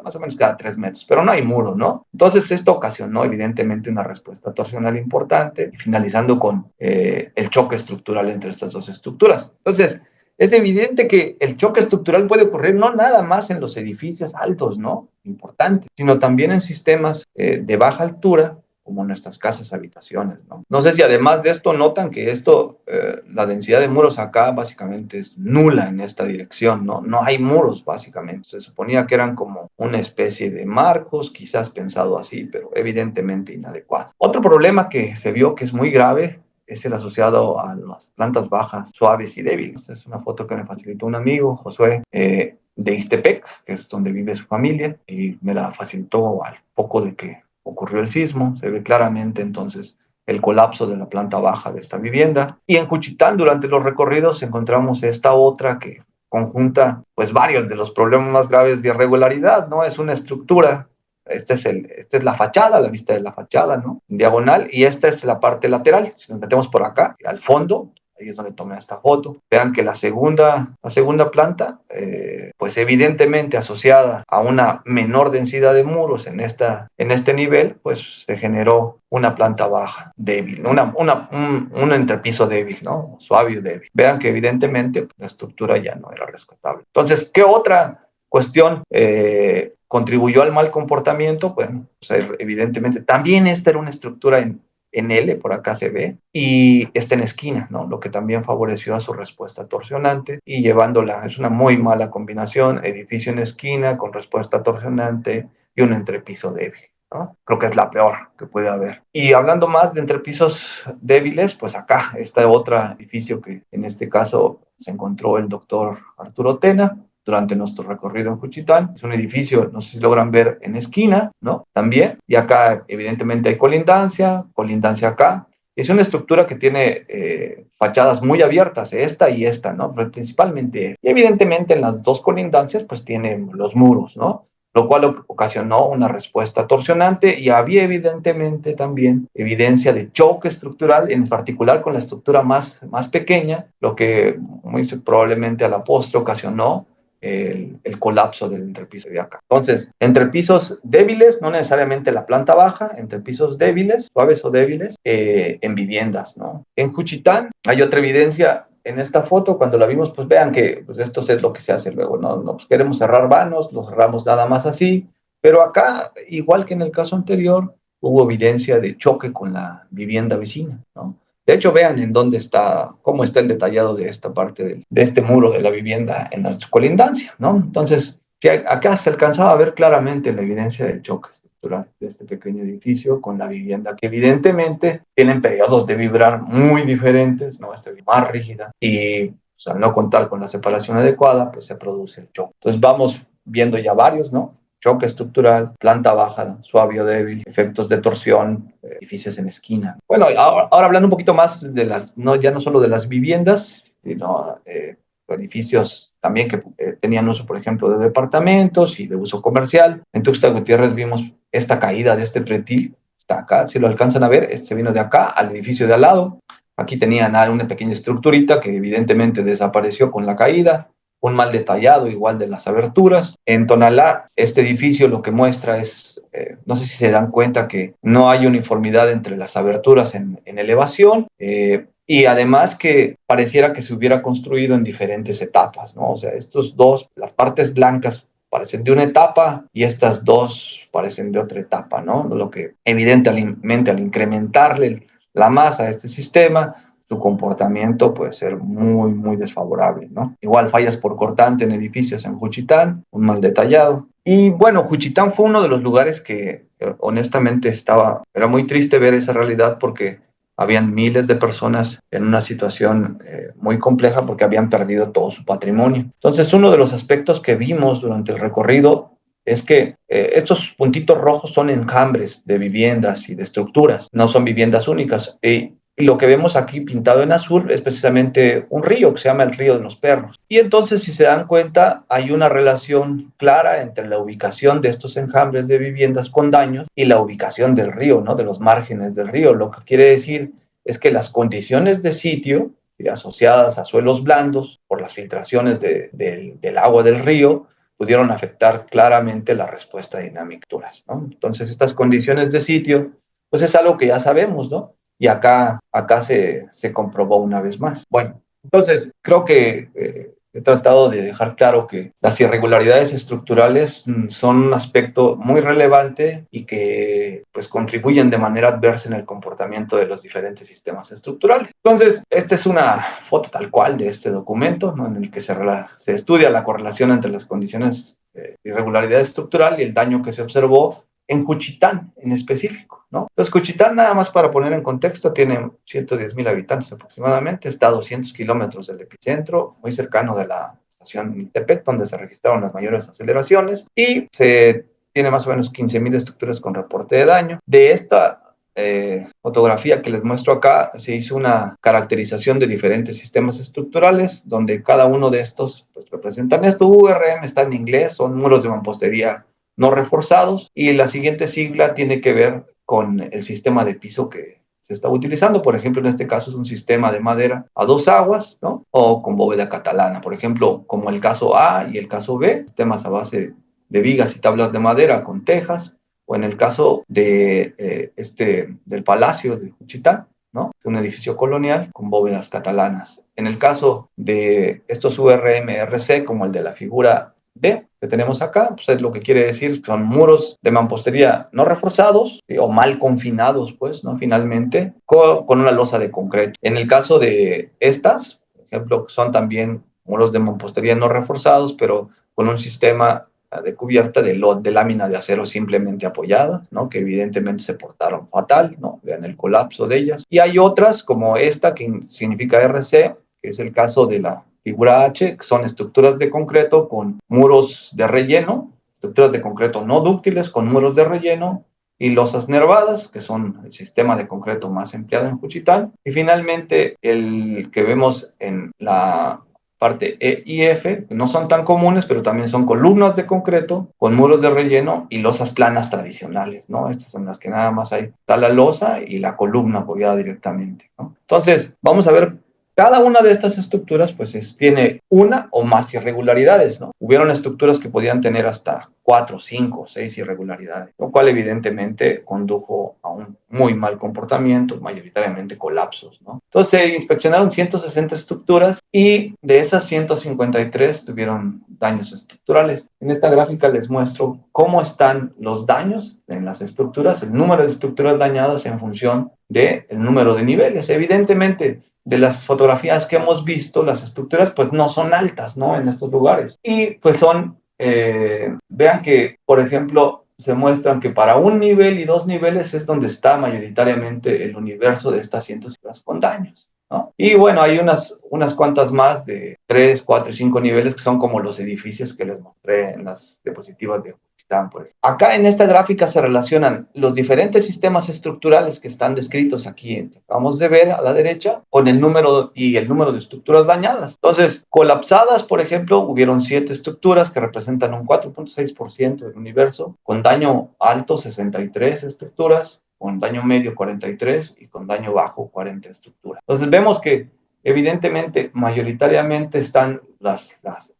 más o menos cada 3 metros, pero no hay muro, ¿no? Entonces esto ocasionó evidentemente una respuesta torsional importante, finalizando con el choque estructural entre estas dos estructuras. Entonces, es evidente que el choque estructural puede ocurrir no nada más en los edificios altos, ¿no? Importantes, sino también en sistemas de baja altura, como nuestras casas, habitaciones, ¿no? No sé si además de esto notan que la densidad de muros acá básicamente es nula en esta dirección, ¿no? No hay muros básicamente. Se suponía que eran como una especie de marcos, quizás pensado así, pero evidentemente inadecuado. Otro problema que se vio que es muy grave es el asociado a las plantas bajas, suaves y débiles. Es una foto que me facilitó un amigo, Josué, de Ixtepec, que es donde vive su familia, y me la facilitó al poco de que ocurrió el sismo. Se ve claramente entonces el colapso de la planta baja de esta vivienda. Y en Juchitán, durante los recorridos, encontramos esta otra que conjunta pues varios de los problemas más graves de irregularidad, ¿no? Es una estructura. Esta es la fachada, la vista de la fachada, ¿no? En diagonal, y esta es la parte lateral. Si nos metemos por acá, al fondo, ahí es donde tomé esta foto. Vean que la segunda planta, pues evidentemente asociada a una menor densidad de muros en este nivel, pues se generó una planta baja débil, un entrepiso débil, ¿no? Suave y débil. Vean que evidentemente la estructura ya no era rescatable. Entonces, ¿qué otra cuestión contribuyó al mal comportamiento? Bueno, pues evidentemente también esta era una estructura en L, por acá se ve, y está en esquina, ¿no? Lo que también favoreció a su respuesta torsionante y llevándola, es una muy mala combinación, edificio en esquina con respuesta torsionante y un entrepiso débil, ¿no? Creo que es la peor que puede haber. Y hablando más de entrepisos débiles, pues acá está otro edificio que en este caso se encontró el doctor Arturo Tena durante nuestro recorrido en Juchitán. Es un edificio, no sé si logran ver, en esquina, ¿no? También, y acá evidentemente hay colindancia acá. Es una estructura que tiene fachadas muy abiertas, esta y esta, ¿no? Pero principalmente, y evidentemente en las dos colindancias, pues tienen los muros, ¿no? Lo cual ocasionó una respuesta torsionante y había evidentemente también evidencia de choque estructural, en particular con la estructura más pequeña, lo que muy probablemente a la postre ocasionó el colapso del entrepiso de acá. Entonces, entrepisos débiles, no necesariamente la planta baja, entrepisos débiles, suaves o débiles, en viviendas, ¿no? En Juchitán hay otra evidencia en esta foto, cuando la vimos, pues vean que pues esto es lo que se hace luego, ¿no? No, pues queremos cerrar vanos, los cerramos nada más así, pero acá, igual que en el caso anterior, hubo evidencia de choque con la vivienda vecina, ¿no? De hecho, vean en dónde está, cómo está el detallado de esta parte de este muro de la vivienda en la colindancia, ¿no? Entonces, si acá se alcanzaba a ver claramente la evidencia del choque estructural de este pequeño edificio con la vivienda, que evidentemente tienen periodos de vibrar muy diferentes, ¿no? Esta más rígida y pues, al no contar con la separación adecuada, pues se produce el choque. Entonces vamos viendo ya varios, ¿no? Choque estructural, planta baja, suave o débil, efectos de torsión, edificios en esquina. Bueno, ahora hablando un poquito más de las, no, ya no solo de las viviendas, sino edificios también que tenían uso, por ejemplo, de departamentos y de uso comercial. En Tuxtla Gutiérrez vimos esta caída de este pretil, está acá, si lo alcanzan a ver, este vino de acá al edificio de al lado. Aquí tenían una pequeña estructurita que evidentemente desapareció con la caída, un mal detallado igual de las aberturas. En Tonalá, este edificio lo que muestra es, no sé si se dan cuenta que no hay uniformidad entre las aberturas en elevación, y además que pareciera que se hubiera construido en diferentes etapas, ¿no? O sea, estos dos, las partes blancas parecen de una etapa y estas dos parecen de otra etapa, ¿no? Lo que evidentemente al incrementarle la masa a este sistema, su comportamiento puede ser muy, muy desfavorable, ¿no? Igual fallas por cortante en edificios en Juchitán, un mal detallado. Y bueno, Juchitán fue uno de los lugares que honestamente era muy triste ver esa realidad porque habían miles de personas en una situación muy compleja porque habían perdido todo su patrimonio. Entonces, uno de los aspectos que vimos durante el recorrido es que estos puntitos rojos son enjambres de viviendas y de estructuras, no son viviendas únicas. Y lo que vemos aquí pintado en azul es precisamente un río que se llama el Río de los Perros. Y entonces, si se dan cuenta, hay una relación clara entre la ubicación de estos enjambres de viviendas con daños y la ubicación del río, ¿no? De los márgenes del río. Lo que quiere decir es que las condiciones de sitio asociadas a suelos blandos por las filtraciones del agua del río pudieron afectar claramente la respuesta dinámica, ¿no? Entonces, estas condiciones de sitio, pues es algo que ya sabemos, ¿no? Y acá se comprobó una vez más. Bueno, entonces creo que he tratado de dejar claro que las irregularidades estructurales son un aspecto muy relevante y que pues contribuyen de manera adversa en el comportamiento de los diferentes sistemas estructurales. Entonces, esta es una foto tal cual de este documento, ¿no? En el que se estudia la correlación entre las condiciones de irregularidad estructural y el daño que se observó en Juchitán en específico, ¿no? Entonces, Juchitán, nada más para poner en contexto, tiene 110,000 habitantes aproximadamente, está a 200 kilómetros del epicentro, muy cercano de la estación Miltepec, donde se registraron las mayores aceleraciones, y se tiene más o menos 15,000 estructuras con reporte de daño. De esta fotografía que les muestro acá, se hizo una caracterización de diferentes sistemas estructurales, donde cada uno de estos pues, representan esto. URM está en inglés, son muros de mampostería no reforzados, y la siguiente sigla tiene que ver con el sistema de piso que se está utilizando. Por ejemplo, en este caso es un sistema de madera a dos aguas, ¿no? O con bóveda catalana, por ejemplo, como el caso A y el caso B, sistemas a base de vigas y tablas de madera con tejas, o en el caso del Palacio de Juchitán, ¿no? Un edificio colonial con bóvedas catalanas. En el caso de estos URM-RC, como el de la figura D que tenemos acá, pues es lo que quiere decir que son muros de mampostería no reforzados, o mal confinados, pues, ¿no? Finalmente, con una losa de concreto. En el caso de estas, por ejemplo, son también muros de mampostería no reforzados, pero con un sistema de cubierta de lámina de acero simplemente apoyada, ¿no? Que evidentemente se portaron fatal, ¿no? Vean el colapso de ellas. Y hay otras como esta que significa RC, que es el caso de la figura H, que son estructuras de concreto con muros de relleno, estructuras de concreto no dúctiles con muros de relleno, y losas nervadas, que son el sistema de concreto más empleado en Juchitán. Y finalmente el que vemos en la parte E y F, que no son tan comunes, pero también son columnas de concreto con muros de relleno y losas planas tradicionales, ¿no? Estas son las que nada más hay, está la losa y la columna apoyada directamente, ¿no? Entonces, vamos a ver Cada una de estas estructuras pues tiene una o más irregularidades, ¿no? Hubieron estructuras que podían tener hasta 4, 5, 6 irregularidades, lo cual evidentemente condujo a un muy mal comportamiento, mayoritariamente colapsos, ¿no? Entonces se inspeccionaron 160 estructuras y de esas 153 tuvieron daños estructurales. En esta gráfica les muestro cómo están los daños en las estructuras, el número de estructuras dañadas en función del número de niveles. Evidentemente, de las fotografías que hemos visto, las estructuras pues no son altas, ¿no? En estos lugares. Y pues vean que, por ejemplo, se muestran que para un nivel y 2 niveles es donde está mayoritariamente el universo de estas 100 con daños, ¿no? Y bueno, hay unas cuantas más de 3, 4 y 5 niveles que son como los edificios que les mostré en las diapositivas de pues. Acá en esta gráfica se relacionan los diferentes sistemas estructurales que están descritos aquí, acabamos de ver a la derecha, con el número de estructuras dañadas. Entonces, colapsadas, por ejemplo, hubieron 7 estructuras que representan un 4.6% del universo, con daño alto 63 estructuras, con daño medio 43 y con daño bajo 40 estructuras. Entonces, vemos que evidentemente, mayoritariamente están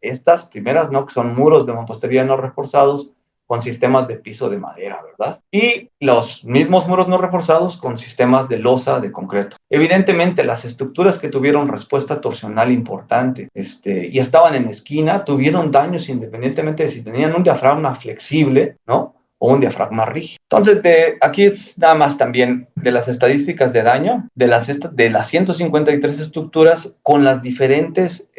estas primeras, ¿no? Que son muros de mampostería no reforzados, con sistemas de piso de madera, ¿verdad? Y los mismos muros no reforzados con sistemas de losa de concreto. Evidentemente, las estructuras que tuvieron respuesta torsional importante y estaban en esquina, tuvieron daños independientemente de si tenían un diafragma flexible, ¿no? O un diafragma rígido. Entonces, aquí es nada más también de las estadísticas de daño, de las 153 estructuras con las diferentes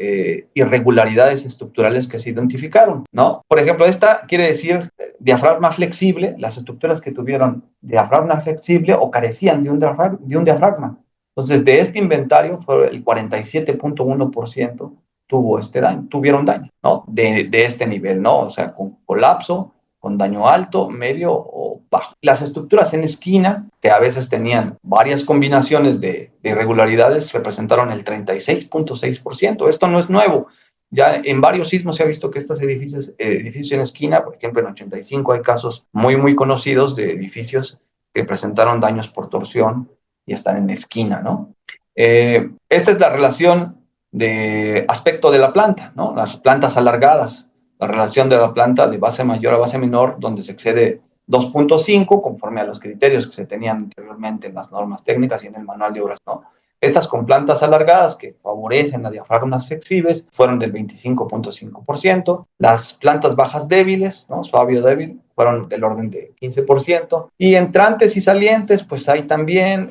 irregularidades estructurales que se identificaron, ¿no? Por ejemplo, esta quiere decir diafragma flexible, las estructuras que tuvieron diafragma flexible o carecían de un diafragma. Entonces, de este inventario, fue el 47.1% tuvieron daño, ¿no? De este nivel, ¿no? O sea, con colapso, con daño alto, medio o bajo. Las estructuras en esquina, que a veces tenían varias combinaciones de irregularidades, representaron el 36.6%. Esto no es nuevo. Ya en varios sismos se ha visto que estos edificios en esquina, por ejemplo en 85 hay casos muy, muy conocidos de edificios que presentaron daños por torsión y están en esquina, ¿no? Esta es la relación de aspecto de la planta, ¿no? Las plantas alargadas, la relación de la planta de base mayor a base menor, donde se excede 2.5 conforme a los criterios que se tenían anteriormente en las normas técnicas y en el manual de obras, ¿no? Estas con plantas alargadas que favorecen a diafragmas flexibles fueron del 25.5%. Las plantas bajas débiles, ¿no? Suave o débil, fueron del orden de 15%. Y entrantes y salientes, pues hay también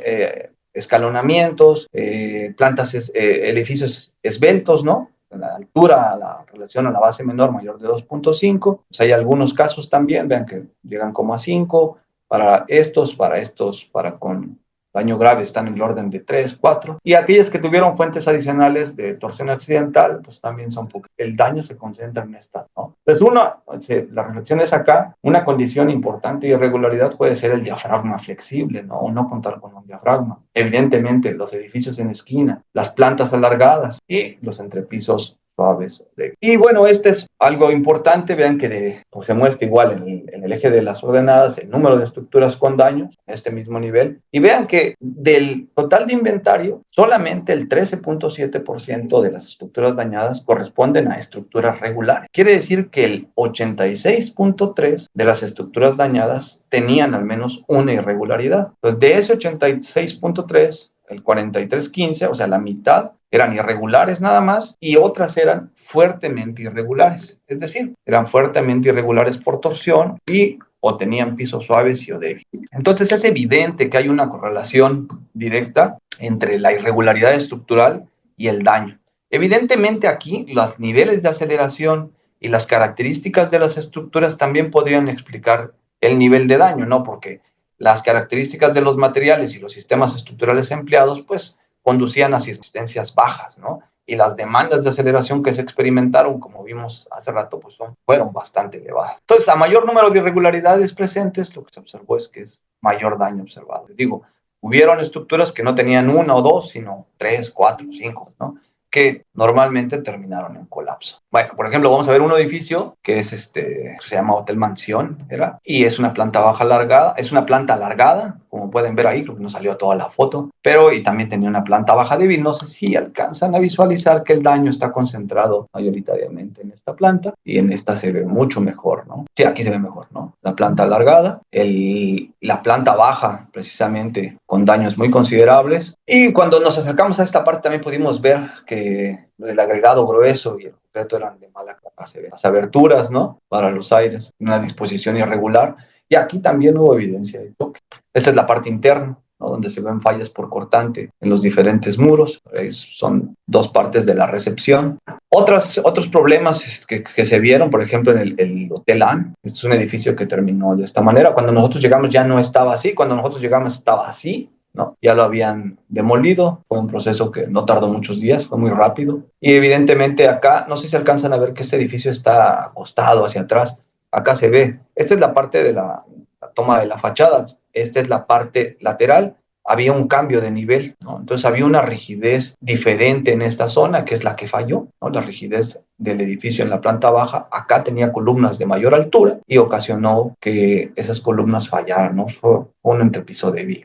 escalonamientos, edificios esbeltos, ¿no? La altura, la relación a la base menor mayor de 2.5. Pues hay algunos casos también, vean que llegan como a 5. Para con daño grave están en el orden de 3, 4. Y aquellas que tuvieron fuentes adicionales de torsión accidental, pues también son pocas. El daño se concentra en esta, ¿no? Entonces, la reflexión es acá, una condición importante de irregularidad puede ser el diafragma flexible, ¿no? O no contar con un diafragma. Evidentemente, los edificios en esquina, las plantas alargadas y los entrepisos suaves. Y bueno, este es algo importante, vean que pues se muestra igual en el eje de las ordenadas el número de estructuras con daños, este mismo nivel, y vean que del total de inventario, solamente el 13.7% de las estructuras dañadas corresponden a estructuras regulares. Quiere decir que el 86.3% de las estructuras dañadas tenían al menos una irregularidad. Entonces, de ese 86.3%, el 43.15%, o sea, la mitad, eran irregulares nada más y otras eran fuertemente irregulares, es decir, eran fuertemente irregulares por torsión y o tenían pisos suaves y o débiles. Entonces es evidente que hay una correlación directa entre la irregularidad estructural y el daño. Evidentemente aquí los niveles de aceleración y las características de las estructuras también podrían explicar el nivel de daño, ¿no? Porque las características de los materiales y los sistemas estructurales empleados, pues, conducían a resistencias bajas, ¿no? Y las demandas de aceleración que se experimentaron, como vimos hace rato, pues fueron bastante elevadas. Entonces, a mayor número de irregularidades presentes, lo que se observó es que es mayor daño observado. Digo, hubieron estructuras que no tenían una o dos, sino 3, 4, 5, ¿no? que normalmente terminaron en colapso. Bueno, por ejemplo, vamos a ver un edificio que es se llama Hotel Mansión, ¿verdad? Y es una planta baja alargada, es una planta alargada, como pueden ver ahí, creo que no salió toda la foto, pero y también tenía una planta baja débil. No sé si alcanzan a visualizar que el daño está concentrado mayoritariamente en esta planta, y en esta se ve mucho mejor, ¿no? Sí, aquí se ve mejor, ¿no? La planta alargada, la planta baja, precisamente, con daños muy considerables. Y cuando nos acercamos a esta parte también pudimos ver que el agregado grueso y el concreto eran de mala clase, las aberturas, ¿no? Para los aires, una disposición irregular. Y aquí también hubo evidencia de choque. Esta es la parte interna, ¿no? Donde se ven fallas por cortante en los diferentes muros. Son dos partes de la recepción. Otros problemas que se vieron, por ejemplo, en el Hotel AN. Este es un edificio que terminó de esta manera. Cuando nosotros llegamos ya no estaba así. Cuando nosotros llegamos estaba así, ¿no? Ya lo habían demolido. Fue un proceso que no tardó muchos días, fue muy rápido. Y evidentemente acá, no sé si alcanzan a ver que este edificio está acostado hacia atrás. Acá se ve. Esta es la parte de la toma de la fachada. Esta es la parte lateral. Había un cambio de nivel, ¿no? Entonces había una rigidez diferente en esta zona, que es la que falló, ¿no? La rigidez del edificio en la planta baja. Acá tenía columnas de mayor altura y ocasionó que esas columnas fallaran, ¿no? Fue un entrepiso débil.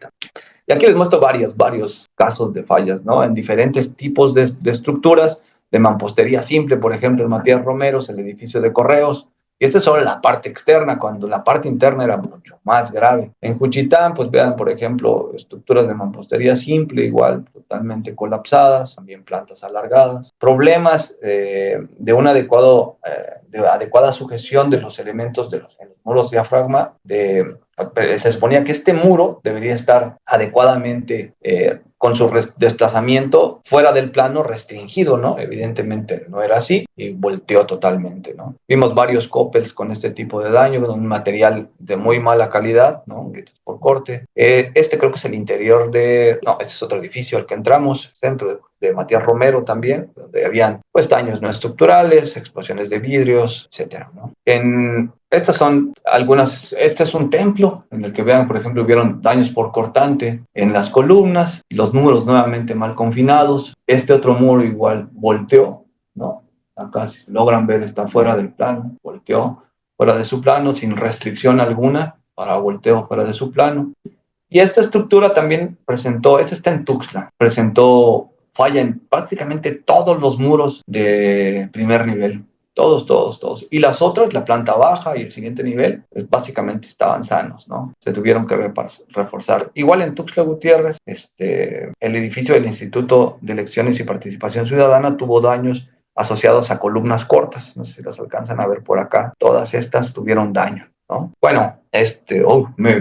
Y aquí les muestro varios casos de fallas, ¿no? En diferentes tipos de estructuras, de mampostería simple, por ejemplo, en Matías Romeros, el edificio de Correos. Y esta es solo la parte externa, cuando la parte interna era mucho más grave. En Juchitán, pues vean, por ejemplo, estructuras de mampostería simple, igual, totalmente colapsadas, también plantas alargadas. Problemas de una adecuada sujeción de los elementos en los muros diafragma. Se suponía que este muro debería estar adecuadamente con su desplazamiento fuera del plano restringido, ¿no? Evidentemente no era así y volteó totalmente, ¿no? Vimos varios coppels con este tipo de daño, con un material de muy mala calidad, ¿no? Por corte. Este creo que es el interior no, este es otro edificio al que entramos, centro de Matías Romero también, donde habían pues daños no estructurales, explosiones de vidrios, etcétera, ¿no? Estas son algunas. Este es un templo en el que vean, por ejemplo, hubieron daños por cortante en las columnas, los muros nuevamente mal confinados. Este otro muro igual volteó, ¿no? Acá si logran ver está fuera del plano, volteó fuera de su plano sin restricción alguna, para volteo fuera de su plano. Y esta estructura también esta está en Tuxtla, presentó falla en prácticamente todos los muros de primer nivel. Todos. Y las otras, la planta baja y el siguiente nivel, pues básicamente estaban sanos, ¿no? Se tuvieron que reforzar. Igual en Tuxtla Gutiérrez, el edificio del Instituto de Elecciones y Participación Ciudadana tuvo daños asociados a columnas cortas. No sé si las alcanzan a ver por acá. Todas estas tuvieron daño, ¿no? Bueno,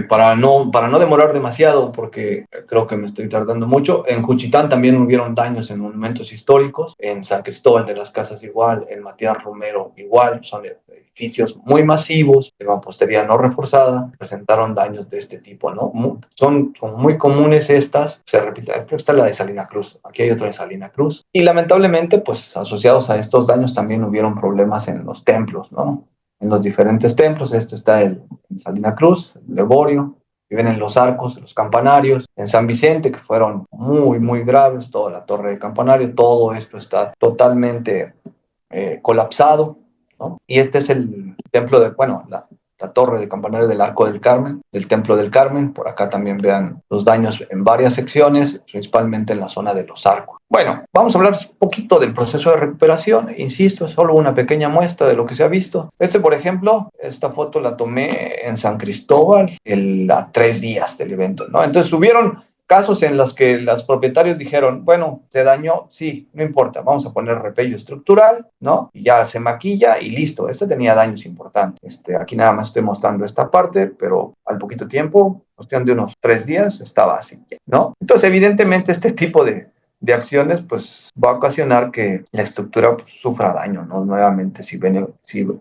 para no demorar demasiado, porque creo que me estoy tardando mucho, en Juchitán también hubieron daños en monumentos históricos, en San Cristóbal de las Casas igual, en Matías Romero igual, son edificios muy masivos, de mampostería no reforzada, presentaron daños de este tipo, ¿no? Son muy comunes estas, se repite, creo que está la de Salina Cruz, aquí hay otra de Salina Cruz, y lamentablemente, pues asociados a estos daños también hubieron problemas en los templos, ¿no? En los diferentes templos. Está en Salina Cruz, el Leborio, que ven en los arcos, los campanarios, en San Vicente, que fueron muy graves, toda la torre del campanario, todo esto está totalmente colapsado, ¿no? Y este es el templo la torre de campanario del Arco del Carmen, del Templo del Carmen. Por acá también vean los daños en varias secciones, principalmente en la zona de los arcos. Bueno, vamos a hablar un poquito del proceso de recuperación. Insisto, es solo una pequeña muestra de lo que se ha visto. Por ejemplo, esta foto la tomé en San Cristóbal a 3 días del evento, ¿no? Entonces hubieron casos en los que los propietarios dijeron, bueno, se dañó, sí, no importa, vamos a poner repello estructural, ¿no? Y ya se maquilla y listo. Tenía daños importantes. Aquí nada más estoy mostrando esta parte, pero al poquito tiempo, cuestión de unos 3 días, estaba así, ¿no? Entonces, evidentemente, este tipo de acciones, pues va a ocasionar que la estructura pues, sufra daño, ¿no? Nuevamente, si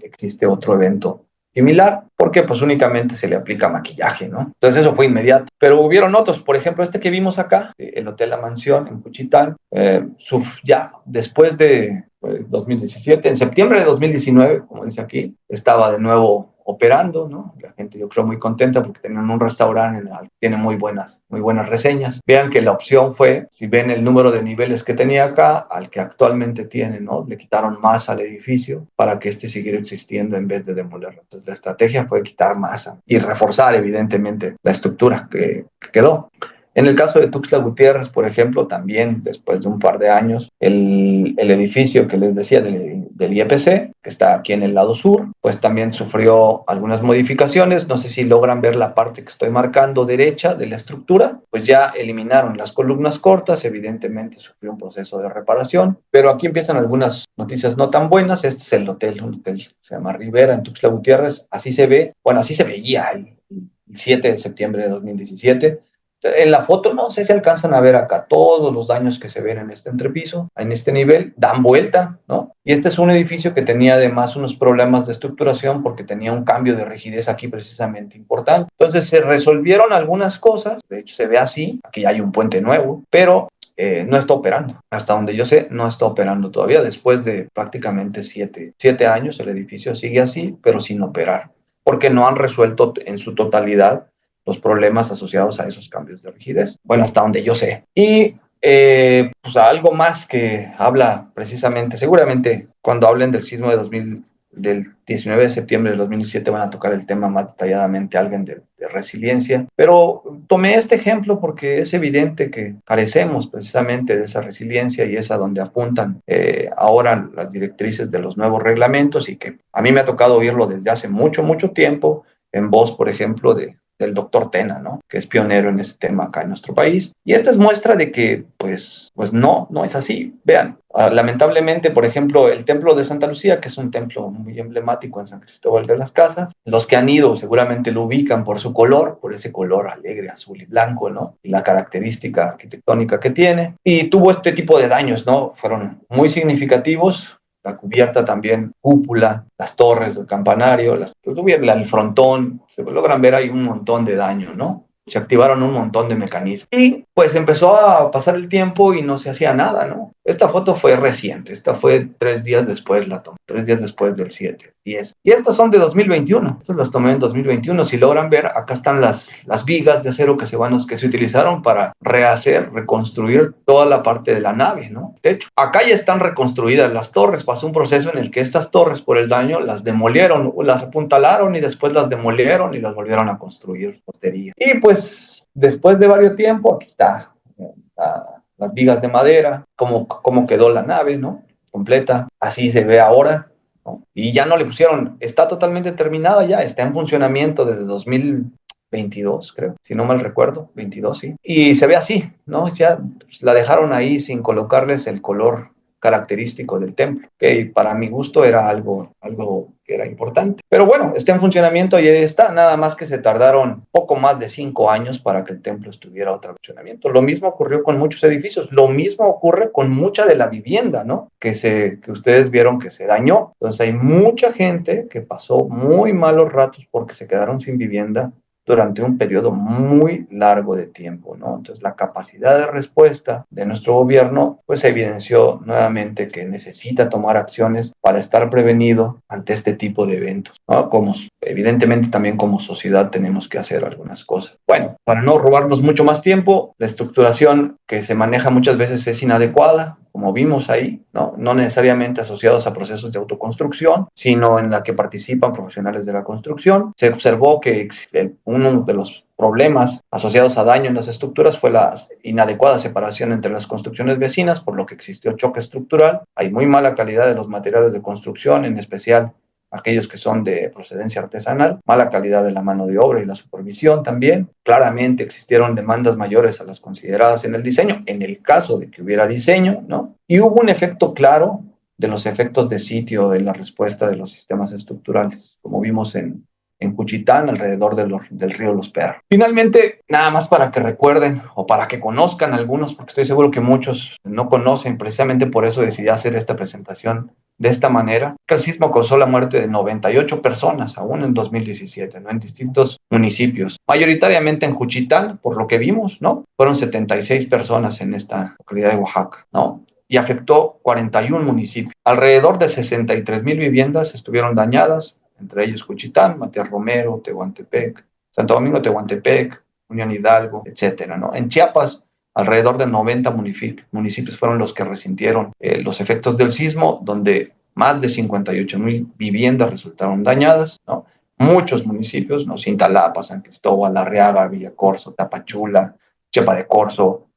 existe otro evento similar, porque pues únicamente se le aplica maquillaje, ¿no? Entonces eso fue inmediato. Pero hubieron otros, por ejemplo, que vimos acá, el Hotel La Mansión en Juchitán, ya después de 2017, en septiembre de 2019, como dice aquí, estaba de nuevo operando, ¿no? La gente yo creo muy contenta porque tienen un restaurante en el que tiene muy buenas reseñas. Vean que la opción fue, si ven el número de niveles que tenía acá, al que actualmente tiene, ¿no? Le quitaron masa al edificio para que este siguiera existiendo en vez de demolerlo. Entonces la estrategia fue quitar masa y reforzar evidentemente la estructura que quedó. En el caso de Tuxtla Gutiérrez, por ejemplo, también después de un par de años, el edificio que les decía del IEPC, que está aquí en el lado sur, pues también sufrió algunas modificaciones. No sé si logran ver la parte que estoy marcando derecha de la estructura, pues ya eliminaron las columnas cortas, evidentemente sufrió un proceso de reparación, pero aquí empiezan algunas noticias no tan buenas. Este es el hotel, un hotel se llama Rivera en Tuxtla Gutiérrez, así se ve, bueno, así se veía el 7 de septiembre de 2017. En la foto no sé si alcanzan a ver acá todos los daños que se ven en este entrepiso, en este nivel, dan vuelta, ¿no? Y este es un edificio que tenía además unos problemas de estructuración porque tenía un cambio de rigidez aquí precisamente importante. Entonces se resolvieron algunas cosas, de hecho se ve así, aquí hay un puente nuevo, pero no está operando. Hasta donde yo sé, no está operando todavía. Después de prácticamente siete años, el edificio sigue así, pero sin operar, porque no han resuelto en su totalidad los problemas asociados a esos cambios de rigidez. Bueno, hasta donde yo sé. Y pues algo más que habla precisamente, seguramente cuando hablen del sismo del 19 de septiembre de 2017 van a tocar el tema más detalladamente, alguien de resiliencia, pero tomé este ejemplo porque es evidente que carecemos precisamente de esa resiliencia y es a donde apuntan ahora las directrices de los nuevos reglamentos y que a mí me ha tocado oírlo desde hace mucho, mucho tiempo en voz, por ejemplo, del doctor Tena, ¿no? Que es pionero en ese tema acá en nuestro país. Y esta es muestra de que, pues no es así. Vean, lamentablemente, por ejemplo, el templo de Santa Lucía, que es un templo muy emblemático en San Cristóbal de las Casas, los que han ido seguramente lo ubican por su color, por ese color alegre, azul y blanco, ¿no? Y la característica arquitectónica que tiene. Y tuvo este tipo de daños, ¿no? Fueron muy significativos. La cubierta también, cúpula, las torres del campanario, el frontón, se logran ver ahí un montón de daño, ¿no? Se activaron un montón de mecanismos. Y pues empezó a pasar el tiempo y no se hacía nada, ¿no? Esta foto fue reciente, esta fue 3 días después la tomé, 3 días después del 7, 10. Y estas son de 2021, estas las tomé en 2021. Si logran ver, acá están las vigas de acero que se utilizaron para rehacer, reconstruir toda la parte de la nave, ¿no? De hecho, acá ya están reconstruidas las torres. Pasó un proceso en el que estas torres, por el daño, las demolieron, las apuntalaron y después las demolieron y las volvieron a construir posterior. Y pues, después de varios tiempo, aquí está las vigas de madera, cómo quedó la nave, ¿no? Completa, así se ve ahora, ¿no? Y ya no le pusieron, está totalmente terminada ya, está en funcionamiento desde 2022, creo, si no mal recuerdo, 22, sí. Y se ve así, ¿no? Ya pues, la dejaron ahí sin colocarles el color característico del templo, que para mi gusto era algo que era importante. Pero bueno, está en funcionamiento y ahí está, nada más que se tardaron poco más de 5 años para que el templo estuviera otra vez en funcionamiento. Lo mismo ocurrió con muchos edificios, lo mismo ocurre con mucha de la vivienda, ¿no? Que ustedes vieron que se dañó. Entonces hay mucha gente que pasó muy malos ratos porque se quedaron sin vivienda durante un periodo muy largo de tiempo, ¿no? Entonces, la capacidad de respuesta de nuestro gobierno, pues, evidenció nuevamente que necesita tomar acciones para estar prevenido ante este tipo de eventos, ¿no? Evidentemente, también como sociedad tenemos que hacer algunas cosas. Bueno, para no robarnos mucho más tiempo, la estructuración que se maneja muchas veces es inadecuada, como vimos ahí, no necesariamente asociados a procesos de autoconstrucción, sino en la que participan profesionales de la construcción. Se observó que uno de los problemas asociados a daño en las estructuras fue la inadecuada separación entre las construcciones vecinas, por lo que existió choque estructural. Hay muy mala calidad de los materiales de construcción, en especial aquellos que son de procedencia artesanal, mala calidad de la mano de obra y la supervisión también. Claramente existieron demandas mayores a las consideradas en el diseño, en el caso de que hubiera diseño, ¿no? Y hubo un efecto claro de los efectos de sitio en la respuesta de los sistemas estructurales, como vimos en Juchitán, alrededor del río Los Perros. Finalmente, nada más para que recuerden o para que conozcan algunos, porque estoy seguro que muchos no conocen, precisamente por eso decidí hacer esta presentación de esta manera, que el sismo causó la muerte de 98 personas, aún en 2017, ¿no? En distintos municipios, mayoritariamente en Juchitán, por lo que vimos, ¿no? Fueron 76 personas en esta localidad de Oaxaca, ¿no? Y afectó 41 municipios. Alrededor de 63,000 viviendas estuvieron dañadas, entre ellos Juchitán, Matías Romero, Tehuantepec, Santo Domingo, Tehuantepec, Unión Hidalgo, etcétera, ¿no? En Chiapas, alrededor de 90 municipios fueron los que resintieron los efectos del sismo, donde más de 58,000 viviendas resultaron dañadas, ¿no? Muchos municipios, ¿no? Cintalapa, San Cristóbal, Arriaga, Villacorso, Tapachula, Chepa de Corzo,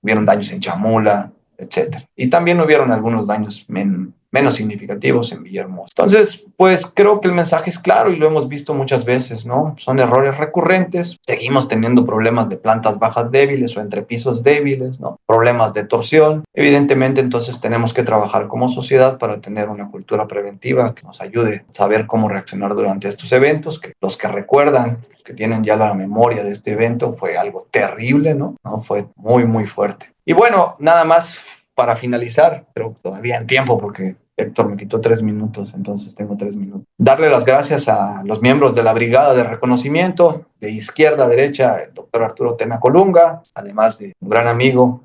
hubieron daños en Chamula, etcétera. Y también hubieron algunos daños menos significativos en Villahermosa. Entonces, pues creo que el mensaje es claro y lo hemos visto muchas veces, ¿no? Son errores recurrentes, seguimos teniendo problemas de plantas bajas débiles o entrepisos débiles, ¿no? Problemas de torsión. Evidentemente, entonces tenemos que trabajar como sociedad para tener una cultura preventiva que nos ayude a saber cómo reaccionar durante estos eventos, que los que recuerdan, que tienen ya la memoria de este evento, fue algo terrible, ¿no? Fue muy, muy fuerte. Y bueno, nada más para finalizar, pero todavía en tiempo porque Héctor me quitó 3 minutos, entonces tengo 3 minutos. Darle las gracias a los miembros de la Brigada de Reconocimiento, de izquierda a derecha, el doctor Arturo Tena Colunga, además de un gran amigo,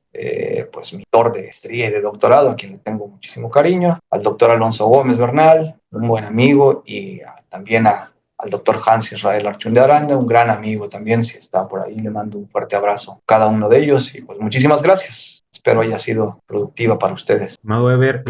pues mi tutor de maestría y de doctorado, a quien le tengo muchísimo cariño, al doctor Alonso Gómez Bernal, un buen amigo, y también al doctor Hans Israel Archun de Aranda, un gran amigo también, si está por ahí, le mando un fuerte abrazo a cada uno de ellos, y pues muchísimas gracias. Espero haya sido productiva para ustedes. Amado Ever,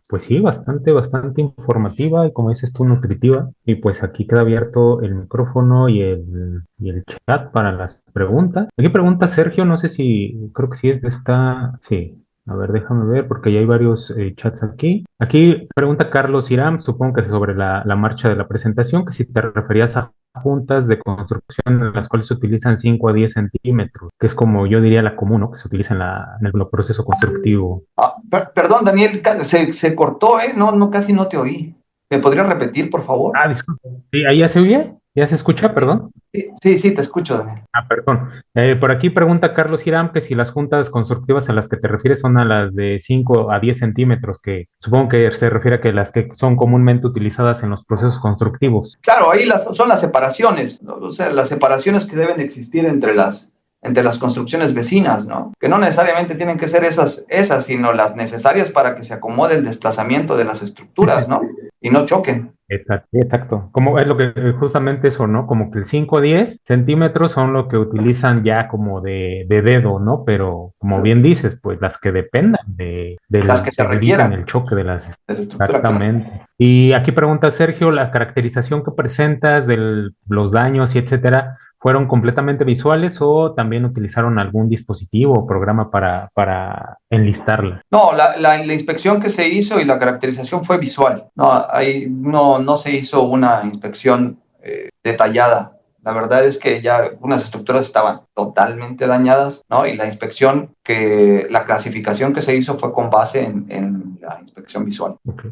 pues sí, bastante informativa y como dices tú, nutritiva. Y pues aquí queda abierto el micrófono y el chat para las preguntas. Aquí pregunta Sergio, no sé si, creo que sí es de esta, sí. A ver, déjame ver porque ya hay varios chats aquí. Aquí pregunta Carlos Irán, supongo que sobre la marcha de la presentación, que si te referías a juntas de construcción en las cuales se utilizan 5 a 10 centímetros, que es como yo diría la común, ¿no? Que se utiliza en el proceso constructivo. Perdón, Daniel, se cortó, ¿eh? No, casi no te oí. ¿Me podrías repetir, por favor? Ah, disculpe. Sí, ahí ya se oye, ya se escucha, perdón. Sí, te escucho, Daniel. Perdón. Por aquí pregunta Carlos Hiram que si las juntas constructivas a las que te refieres son a las de 5 a 10 centímetros, que supongo que se refiere a que las que son comúnmente utilizadas en los procesos constructivos. Claro, ahí son las separaciones, ¿no? O sea, las separaciones que deben existir entre las construcciones vecinas, ¿no? Que no necesariamente tienen que ser esas, sino las necesarias para que se acomode el desplazamiento de las estructuras, ¿no? Y no choquen. Exacto, exacto. Como es lo que justamente eso, ¿no? Como que el 5 a 10 centímetros son lo que utilizan ya como de dedo, ¿no? Pero como bien dices, pues las que dependan Las que que se eviten requieran el choque de las... de la estructura. Exactamente. Y aquí pregunta Sergio, ¿la caracterización que presentas de los daños y etcétera, fueron completamente visuales o también utilizaron algún dispositivo o programa para enlistarlas? No, la inspección que se hizo y la caracterización fue visual. No, ahí no se hizo una inspección detallada. La verdad es que ya unas estructuras estaban totalmente dañadas, ¿no? Y la clasificación que se hizo fue con base en la inspección visual. Okay.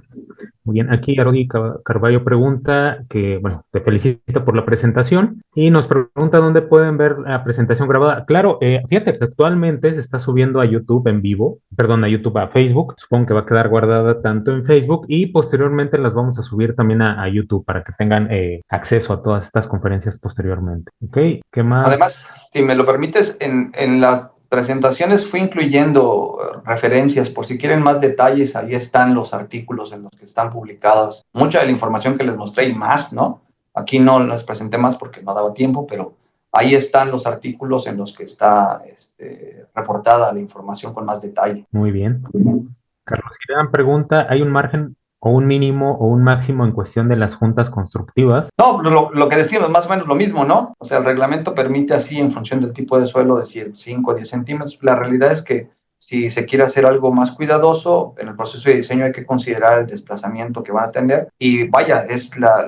Muy bien, aquí Arodi Carballo pregunta que, bueno, te felicita por la presentación y nos pregunta dónde pueden ver la presentación grabada. Claro, fíjate que actualmente se está subiendo a YouTube en vivo, perdón, a YouTube, a Facebook. Supongo que va a quedar guardada tanto en Facebook y posteriormente las vamos a subir también a YouTube para que tengan acceso a todas estas conferencias posteriormente. ¿Ok? ¿Qué más? Además, si me lo permites, en las presentaciones fui incluyendo referencias, por si quieren más detalles, ahí están los artículos en los que están publicados. Mucha de la información que les mostré y más, ¿no? Aquí no les presenté más porque no daba tiempo, pero ahí están los artículos en los que está reportada la información con más detalle. Muy bien. Carlos Irán pregunta, ¿hay un margen o un mínimo o un máximo en cuestión de las juntas constructivas? No, lo que decíamos, más o menos lo mismo, ¿no? O sea, el reglamento permite así, en función del tipo de suelo, decir 5 o 10 centímetros. La realidad es que si se quiere hacer algo más cuidadoso, en el proceso de diseño hay que considerar el desplazamiento que van a tener. Y vaya,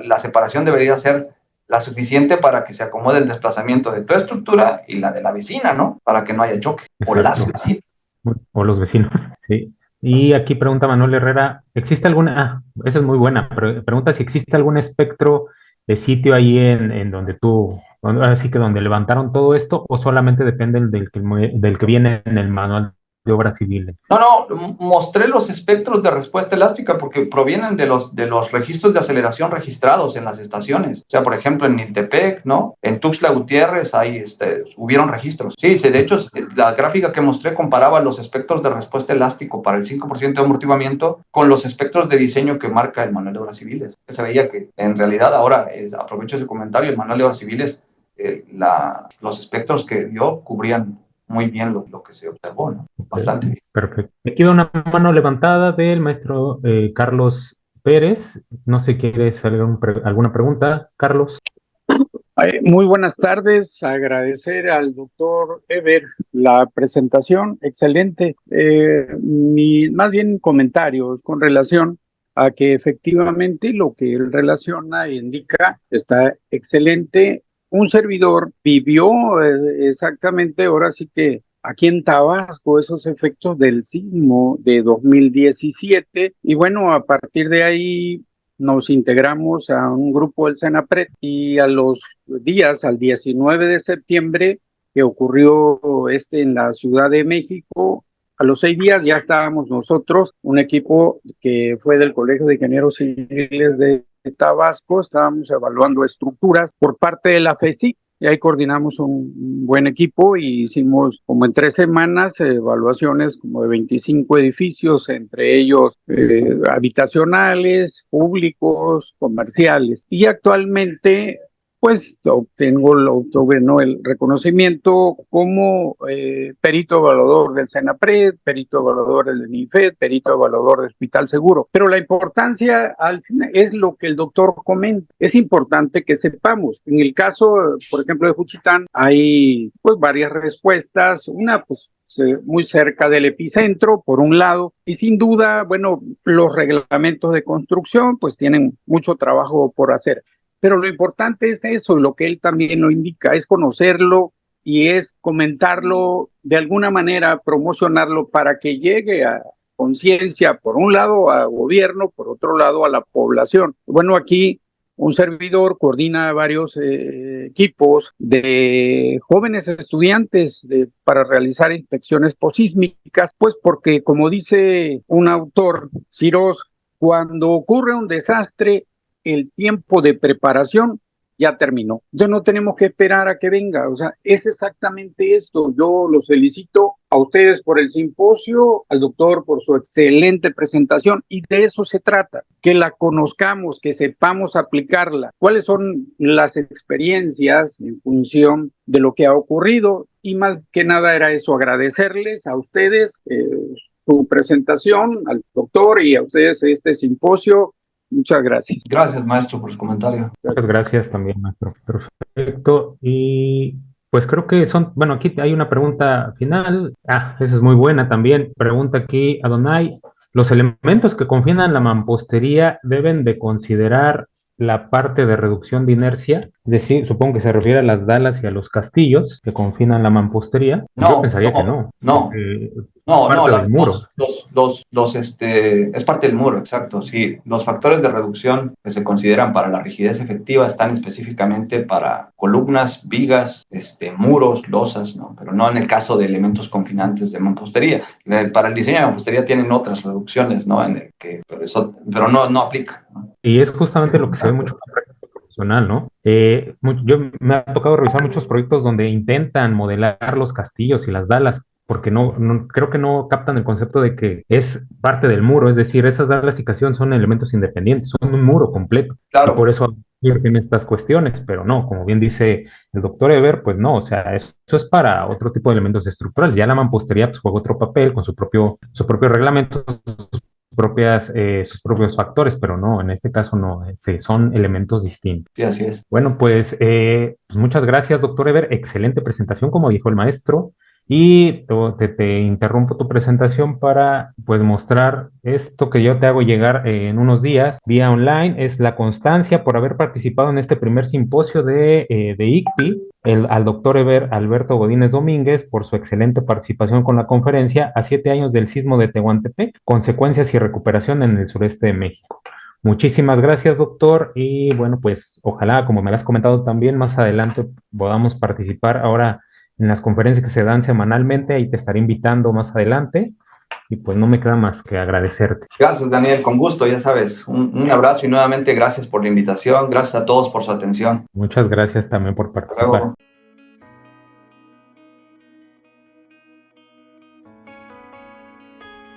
la separación debería ser la suficiente para que se acomode el desplazamiento de tu estructura y la de la vecina, ¿no? Para que no haya choque. O las vecinas. O los vecinos, sí. Y aquí pregunta Manuel Herrera, ¿existe alguna, esa es muy buena, pregunta si existe algún espectro de sitio ahí en donde así que donde levantaron todo esto o solamente depende del que viene en el manual de obra civil. No, mostré los espectros de respuesta elástica porque provienen de los registros de aceleración registrados en las estaciones. O sea, por ejemplo, en Niltepec, ¿no? En Tuxtla Gutiérrez, ahí hubieron registros. Sí, de hecho, la gráfica que mostré comparaba los espectros de respuesta elástico para el 5% de amortiguamiento con los espectros de diseño que marca el Manual de Obras Civiles. Se veía que, en realidad, ahora, aprovecho ese comentario, el Manual de Obras Civiles, los espectros que dio cubrían muy bien lo que se observó, ¿no? Bastante bien. Perfecto. Me queda una mano levantada del maestro Carlos Pérez. No sé, ¿quieres alguna pregunta, Carlos? Muy buenas tardes. Agradecer al doctor Eber la presentación, excelente. Más bien comentarios con relación a que efectivamente lo que él relaciona e indica está excelente. Un servidor vivió exactamente, ahora sí que aquí en Tabasco, esos efectos del sismo de 2017, y bueno, a partir de ahí nos integramos a un grupo del Senapred y a los días, al 19 de septiembre, que ocurrió en la Ciudad de México, a los 6 días ya estábamos nosotros, un equipo que fue del Colegio de Ingenieros Civiles de Tabasco, estábamos evaluando estructuras por parte de la FECIC. Y ahí coordinamos un buen equipo y hicimos como en 3 semanas evaluaciones como de 25 edificios, entre ellos habitacionales, públicos, comerciales. Y actualmente pues obtuve, ¿no?, el reconocimiento como perito evaluador del Senapred, perito evaluador del INIFED, perito evaluador del Hospital Seguro. Pero la importancia al final es lo que el doctor comenta. Es importante que sepamos. En el caso, por ejemplo, de Juchitán, hay pues varias respuestas. Una, pues muy cerca del epicentro, por un lado, y sin duda, bueno, los reglamentos de construcción pues tienen mucho trabajo por hacer. Pero lo importante es eso, lo que él también lo indica, es conocerlo y es comentarlo de alguna manera, promocionarlo para que llegue a conciencia, por un lado al gobierno, por otro lado a la población. Bueno, aquí un servidor coordina varios equipos de jóvenes estudiantes para realizar inspecciones posísmicas, pues porque, como dice un autor, Cirós, cuando ocurre un desastre, el tiempo de preparación ya terminó. Entonces no tenemos que esperar a que venga. O sea, es exactamente esto. Yo los felicito a ustedes por el simposio, al doctor por su excelente presentación, y de eso se trata, que la conozcamos, que sepamos aplicarla. ¿Cuáles son las experiencias en función de lo que ha ocurrido? Y más que nada era eso, agradecerles a ustedes su presentación, al doctor y a ustedes este simposio. Muchas gracias. Gracias, maestro, por su comentario. Muchas gracias también, maestro. Perfecto. Y pues creo que bueno, aquí hay una pregunta final. Esa es muy buena también. Pregunta aquí Adonai. ¿Los elementos que confinan la mampostería deben de considerar la parte de reducción de inercia? Es decir, supongo que se refiere a las dalas y a los castillos que confinan la mampostería. Yo pensaría que no. No. Parte del muro. Es parte del muro, exacto, sí. Los factores de reducción que se consideran para la rigidez efectiva están específicamente para columnas, vigas, muros, losas, ¿no? Pero no en el caso de elementos confinantes de mampostería. Para el diseño de mampostería tienen otras reducciones, ¿no? Pero no aplica, ¿no? Y es justamente lo que se ve mucho en la práctica profesional, ¿no? Me ha tocado revisar muchos proyectos donde intentan modelar los castillos y las dalas, porque creo que no captan el concepto de que es parte del muro, es decir, esas dalas y castillos son elementos independientes, son un muro completo. Claro. Y por eso tienen estas cuestiones, pero no, como bien dice el doctor Eber, pues no, o sea, eso es para otro tipo de elementos estructurales. Ya la mampostería pues juega otro papel con su propio reglamento, sus propios factores, pero no, en este caso no, son elementos distintos. Sí, así es. Bueno, pues muchas gracias, doctor Eber, excelente presentación, como dijo el maestro, y te interrumpo tu presentación para pues mostrar esto que yo te hago llegar en unos días vía online. Es la constancia por haber participado en este primer simposio de ICPI, al doctor Alberto Godínez Domínguez por su excelente participación con la conferencia a 7 años del sismo de Tehuantepec, consecuencias y recuperación en el sureste de México. Muchísimas gracias, doctor, y bueno, pues ojalá, como me lo has comentado también, más adelante podamos participar ahora en las conferencias que se dan semanalmente, ahí te estaré invitando más adelante y pues no me queda más que agradecerte. Gracias, Daniel, con gusto, ya sabes. Un abrazo y nuevamente gracias por la invitación. Gracias a todos por su atención. Muchas gracias también por Hasta participar. luego.